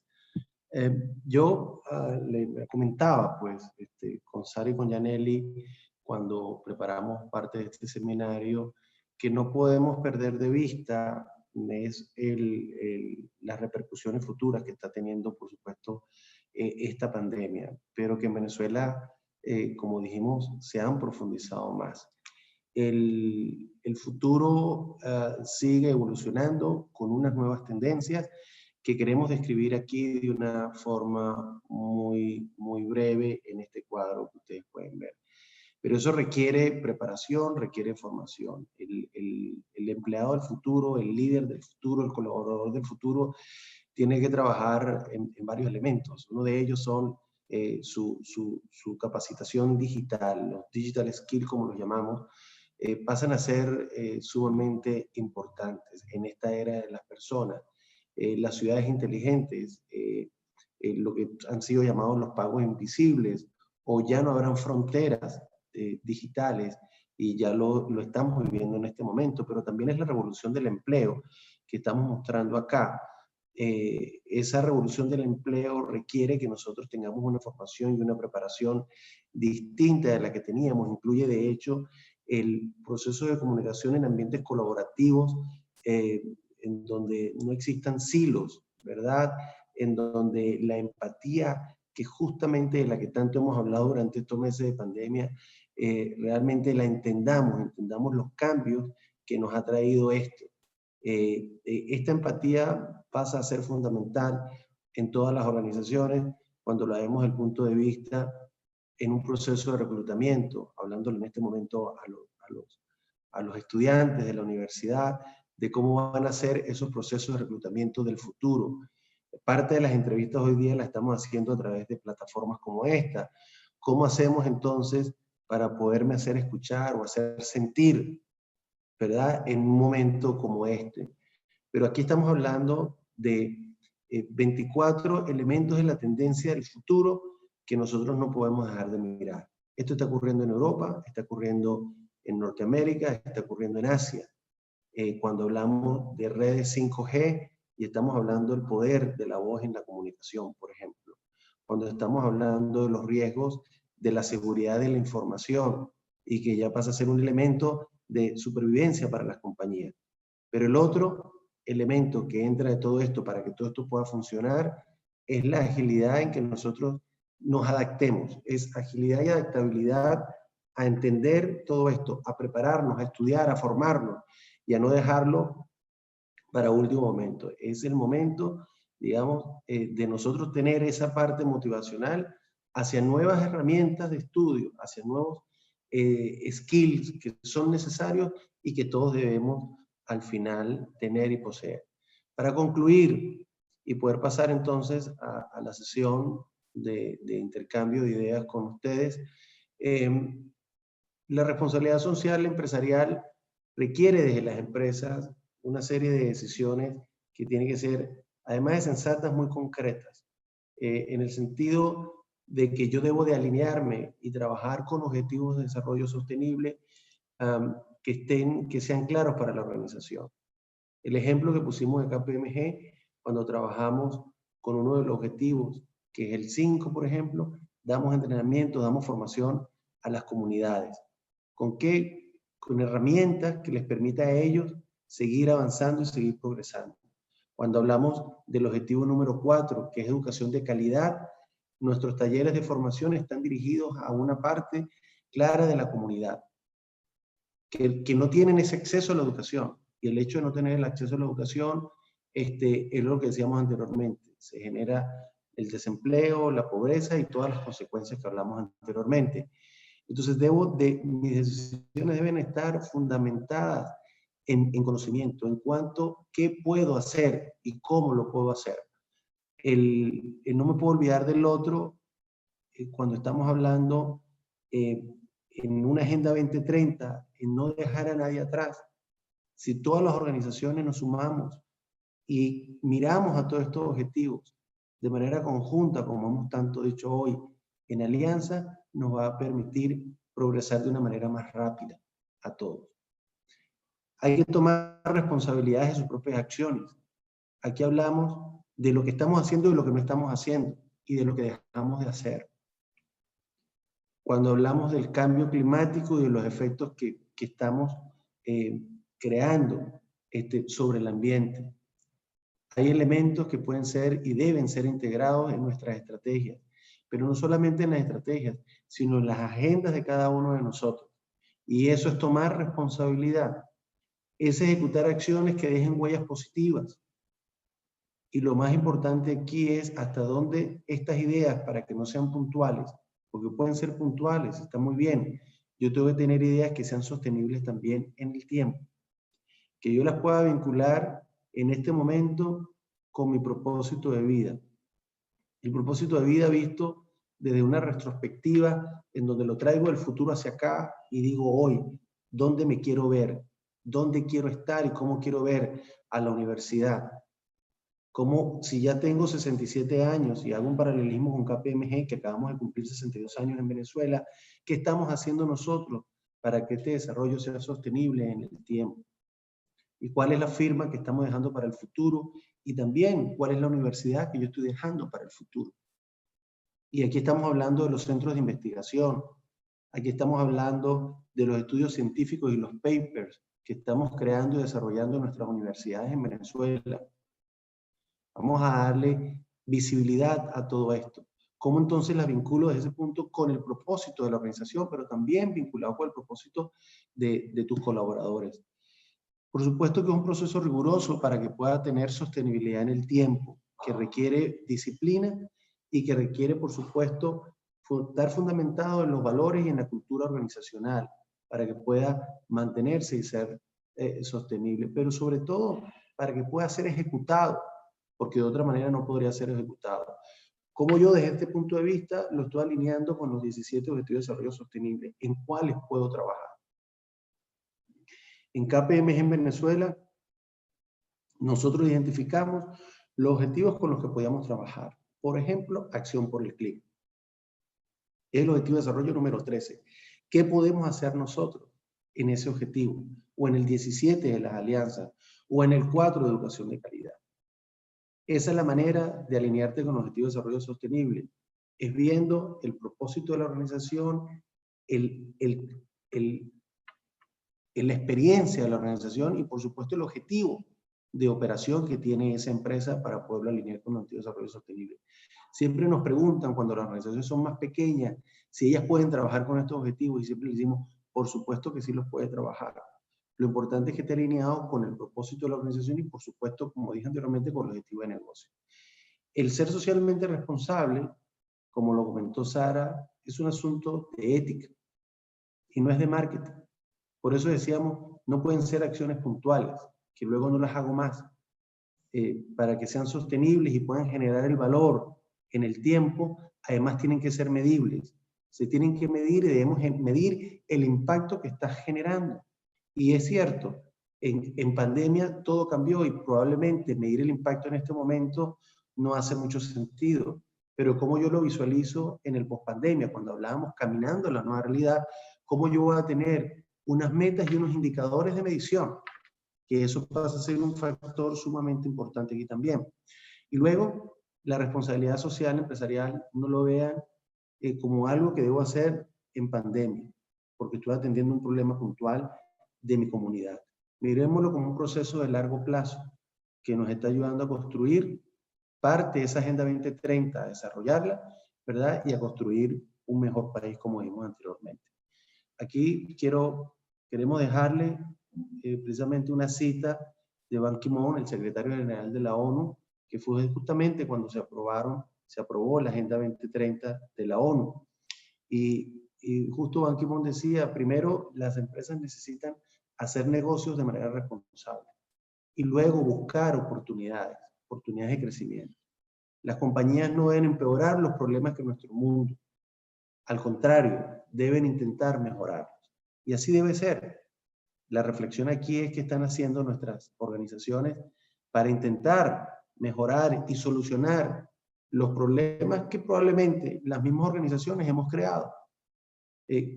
Yo le comentaba, pues, con Sara y con Yaneli, cuando preparamos parte de este seminario, que no podemos perder de vista es las repercusiones futuras que está teniendo, por supuesto, esta pandemia, pero que en Venezuela, como dijimos, se han profundizado más. El futuro sigue evolucionando con unas nuevas tendencias que queremos describir aquí de una forma muy breve en este cuadro que ustedes pueden ver. Pero eso requiere preparación, requiere formación. El empleado del futuro, el líder del futuro, el colaborador del futuro, tiene que trabajar en varios elementos. Uno de ellos son su capacitación digital, los digital skills, como los llamamos, pasan a ser sumamente importantes en esta era de las personas. Las ciudades inteligentes, lo que han sido llamados los pagos invisibles, o ya no habrán fronteras digitales, y ya lo estamos viviendo en este momento, pero también es la revolución del empleo que estamos mostrando acá. Esa revolución del empleo requiere que nosotros tengamos una formación y una preparación distinta de la que teníamos. Incluye, de hecho, el proceso de comunicación en ambientes colaborativos, en donde no existan silos, ¿verdad? En donde la empatía, que justamente de la que tanto hemos hablado durante estos meses de pandemia, realmente la entendamos los cambios que nos ha traído esto. Esta empatía pasa a ser fundamental en todas las organizaciones cuando la vemos desde el punto de vista en un proceso de reclutamiento, hablándole en este momento a los estudiantes de la universidad, de cómo van a ser esos procesos de reclutamiento del futuro. Parte de las entrevistas hoy día las estamos haciendo a través de plataformas como esta. ¿Cómo hacemos entonces para poderme hacer escuchar o hacer sentir, ¿verdad? En un momento como este. Pero aquí estamos hablando de 24 elementos de la tendencia del futuro que nosotros no podemos dejar de mirar. Esto está ocurriendo en Europa, está ocurriendo en Norteamérica, está ocurriendo en Asia. Cuando hablamos de redes 5G y estamos hablando del poder de la voz en la comunicación, por ejemplo. Cuando estamos hablando de los riesgos de la seguridad de la información y que ya pasa a ser un elemento de supervivencia para las compañías. Pero el otro elemento que entra de todo esto para que todo esto pueda funcionar es la agilidad en que nosotros nos adaptemos. Es agilidad y adaptabilidad a entender todo esto, a prepararnos, a estudiar, a formarnos y a no dejarlo para último momento. Es el momento, digamos, de nosotros tener esa parte motivacional hacia nuevas herramientas de estudio, hacia nuevos skills que son necesarios y que todos debemos al final tener y poseer. Para concluir y poder pasar entonces a la sesión de intercambio de ideas con ustedes, la responsabilidad social empresarial requiere desde las empresas una serie de decisiones que tienen que ser, además de sensatas, muy concretas, en el sentido de que yo debo de alinearme y trabajar con objetivos de desarrollo sostenible que sean claros para la organización. El ejemplo que pusimos en KPMG, cuando trabajamos con uno de los objetivos, que es el 5, por ejemplo, damos entrenamiento, damos formación a las comunidades. ¿Con qué? Con herramientas que les permita a ellos seguir avanzando y seguir progresando. Cuando hablamos del objetivo número 4, que es educación de calidad, nuestros talleres de formación están dirigidos a una parte clara de la comunidad, que no tienen ese acceso a la educación. Y el hecho de no tener el acceso a la educación es lo que decíamos anteriormente. Se genera el desempleo, la pobreza y todas las consecuencias que hablamos anteriormente. Entonces, mis decisiones deben estar fundamentadas en conocimiento, en cuanto a qué puedo hacer y cómo lo puedo hacer. No me puedo olvidar del otro cuando estamos hablando en una Agenda 2030, en no dejar a nadie atrás. Si todas las organizaciones nos sumamos y miramos a todos estos objetivos de manera conjunta, como hemos tanto dicho hoy, en alianza, nos va a permitir progresar de una manera más rápida a todos. Hay que tomar responsabilidades de sus propias acciones. Aquí hablamos de lo que estamos haciendo y de lo que no estamos haciendo y de lo que dejamos de hacer. Cuando hablamos del cambio climático y de los efectos que estamos creando sobre el ambiente, hay elementos que pueden ser y deben ser integrados en nuestras estrategias, pero no solamente en las estrategias, sino en las agendas de cada uno de nosotros. Y eso es tomar responsabilidad, es ejecutar acciones que dejen huellas positivas. Y lo más importante aquí es hasta dónde estas ideas, para que no sean puntuales, porque pueden ser puntuales, está muy bien. Yo tengo que tener ideas que sean sostenibles también en el tiempo, que yo las pueda vincular en este momento con mi propósito de vida. El propósito de vida visto desde una retrospectiva en donde lo traigo del futuro hacia acá y digo hoy, ¿dónde me quiero ver? ¿Dónde quiero estar y cómo quiero ver a la universidad? Como si ya tengo 67 años y hago un paralelismo con KPMG, que acabamos de cumplir 62 años en Venezuela, ¿qué estamos haciendo nosotros para que este desarrollo sea sostenible en el tiempo? ¿Y cuál es la firma que estamos dejando para el futuro? Y también, ¿cuál es la universidad que yo estoy dejando para el futuro? Y aquí estamos hablando de los centros de investigación. Aquí estamos hablando de los estudios científicos y los papers que estamos creando y desarrollando en nuestras universidades en Venezuela. Vamos a darle visibilidad a todo esto. ¿Cómo entonces las vinculo desde ese punto con el propósito de la organización, pero también vinculado con el propósito de tus colaboradores? Por supuesto que es un proceso riguroso para que pueda tener sostenibilidad en el tiempo, que requiere disciplina y que requiere, por supuesto, estar fundamentado en los valores y en la cultura organizacional para que pueda mantenerse y ser sostenible, pero sobre todo para que pueda ser ejecutado, porque de otra manera no podría ser ejecutado. ¿Cómo yo desde este punto de vista lo estoy alineando con los 17 Objetivos de Desarrollo Sostenible? ¿En cuáles puedo trabajar? En KPMG en Venezuela, nosotros identificamos los objetivos con los que podíamos trabajar. Por ejemplo, acción por el clima. Es el objetivo de desarrollo número 13. ¿Qué podemos hacer nosotros en ese objetivo? O en el 17 de las alianzas, o en el 4 de educación de calidad. Esa es la manera de alinearte con los objetivos de desarrollo sostenible. Es viendo el propósito de la organización, la experiencia de la organización y, por supuesto, el objetivo de operación que tiene esa empresa para poderlo alinear con los objetivos de desarrollo sostenible. Siempre nos preguntan cuando las organizaciones son más pequeñas si ellas pueden trabajar con estos objetivos y siempre les decimos, por supuesto que sí los puede trabajar. Lo importante es que esté alineado con el propósito de la organización y, por supuesto, como dije anteriormente, con el objetivo de negocio. El ser socialmente responsable, como lo comentó Sara, es un asunto de ética y no es de marketing. Por eso decíamos, no pueden ser acciones puntuales, que luego no las hago más. Para que sean sostenibles y puedan generar el valor en el tiempo, además tienen que ser medibles. Se tienen que medir y debemos medir el impacto que está generando. Y es cierto, en pandemia todo cambió y probablemente medir el impacto en este momento no hace mucho sentido. Pero como yo lo visualizo en el pospandemia, cuando hablábamos caminando en la nueva realidad, cómo yo voy a tener unas metas y unos indicadores de medición, que eso pasa a ser un factor sumamente importante aquí también. Y luego, la responsabilidad social empresarial, no lo vean como algo que debo hacer en pandemia, porque estoy atendiendo un problema puntual de mi comunidad. Miremoslo como un proceso de largo plazo que nos está ayudando a construir parte de esa Agenda 2030, a desarrollarla, ¿verdad? Y a construir un mejor país, como dijimos anteriormente. Aquí queremos dejarle precisamente una cita de Ban Ki-moon, el secretario general de la ONU, que fue justamente cuando se aprobó la Agenda 2030 de la ONU. Y justo Ban Ki-moon decía, primero, las empresas necesitan hacer negocios de manera responsable y luego buscar oportunidades de crecimiento. Las compañías no deben empeorar los problemas que nuestro mundo, al contrario, deben intentar mejorarlos. Y así debe ser. La reflexión aquí es qué están haciendo nuestras organizaciones para intentar mejorar y solucionar los problemas que probablemente las mismas organizaciones hemos creado.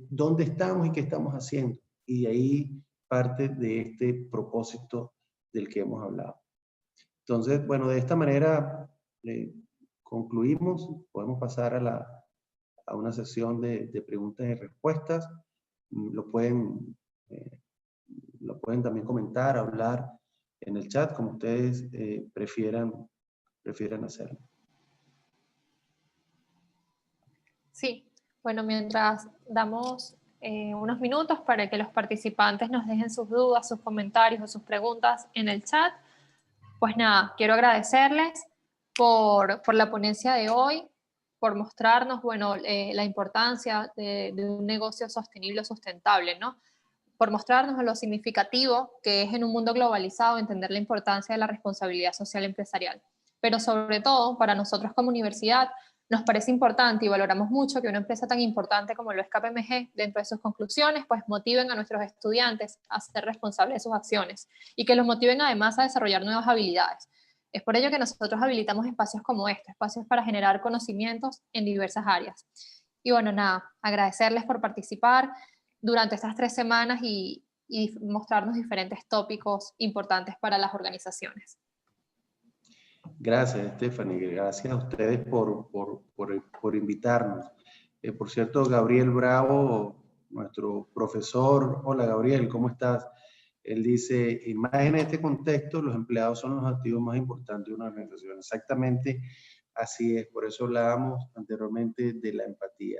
¿Dónde estamos y qué estamos haciendo? Y de ahí parte de este propósito del que hemos hablado. Entonces, bueno, de esta manera concluimos. Podemos pasar a una sesión de preguntas y respuestas. Lo pueden también comentar, hablar en el chat, como ustedes prefieran hacerlo. Sí, bueno, mientras damos unos minutos para que los participantes nos dejen sus dudas, sus comentarios o sus preguntas en el chat, pues nada, quiero agradecerles por la ponencia de hoy, por mostrarnos, bueno, la importancia de un negocio sostenible o sustentable, ¿no? Por mostrarnos lo significativo que es en un mundo globalizado entender la importancia de la responsabilidad social empresarial. Pero sobre todo, para nosotros como universidad, nos parece importante y valoramos mucho que una empresa tan importante como lo es KPMG, dentro de sus conclusiones, pues motiven a nuestros estudiantes a ser responsables de sus acciones y que los motiven además a desarrollar nuevas habilidades. Es por ello que nosotros habilitamos espacios como este, espacios para generar conocimientos en diversas áreas. Y bueno, nada, agradecerles por participar durante estas 3 semanas y mostrarnos diferentes tópicos importantes para las organizaciones. Gracias, Stephanie. Gracias a ustedes por invitarnos. Por cierto, Gabriel Bravo, nuestro profesor. Hola, Gabriel, ¿cómo estás? Él dice, y más en este contexto, los empleados son los activos más importantes de una organización. Exactamente así es. Por eso hablábamos anteriormente de la empatía.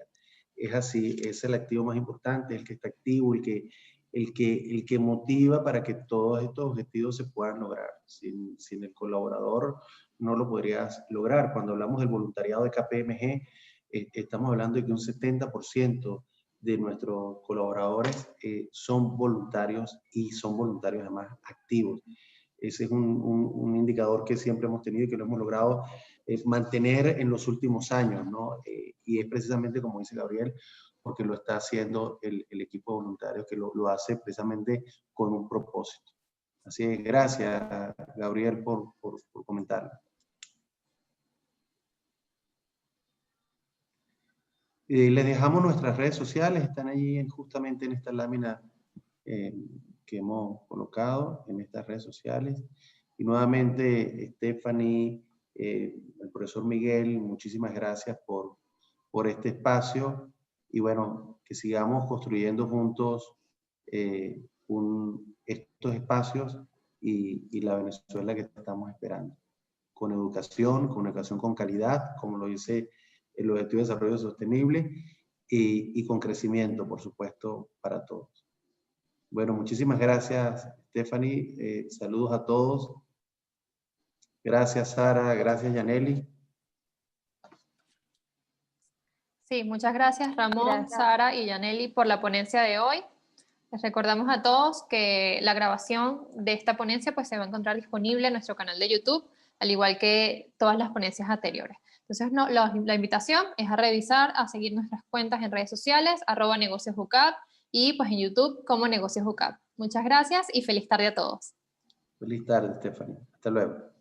Es así, es el activo más importante, el que está activo, el que motiva para que todos estos objetivos se puedan lograr. Sin el colaborador no lo podrías lograr. Cuando hablamos del voluntariado de KPMG, estamos hablando de que un 70% de nuestros colaboradores son voluntarios y son voluntarios además activos. Ese es un indicador que siempre hemos tenido y que lo hemos logrado mantener en los últimos años, ¿no? Y es precisamente como dice Gabriel, porque lo está haciendo el equipo de voluntarios, que lo hace precisamente con un propósito. Así es, gracias Gabriel por comentarlo. Les dejamos nuestras redes sociales, están allí justamente en esta lámina que hemos colocado en estas redes sociales. Y nuevamente, Stephanie, el profesor Miguel, muchísimas gracias por este espacio. Y bueno, que sigamos construyendo juntos estos espacios y la Venezuela que estamos esperando. Con educación con calidad, como lo dice el Objetivo de Desarrollo Sostenible, y con crecimiento, por supuesto, para todos. Bueno, muchísimas gracias, Stephanie. Saludos a todos. Gracias, Sara. Gracias, Yaneli. Sí, muchas gracias, Ramón, Gracias. Sara y Yaneli por la ponencia de hoy. Les recordamos a todos que la grabación de esta ponencia pues, se va a encontrar disponible en nuestro canal de YouTube, al igual que todas las ponencias anteriores. Entonces, la invitación es a revisar, a seguir nuestras cuentas en redes sociales, @negociosUCAP, y pues en YouTube como Negocios UCAP. Muchas gracias y feliz tarde a todos. Feliz tarde, Stephanie. Hasta luego.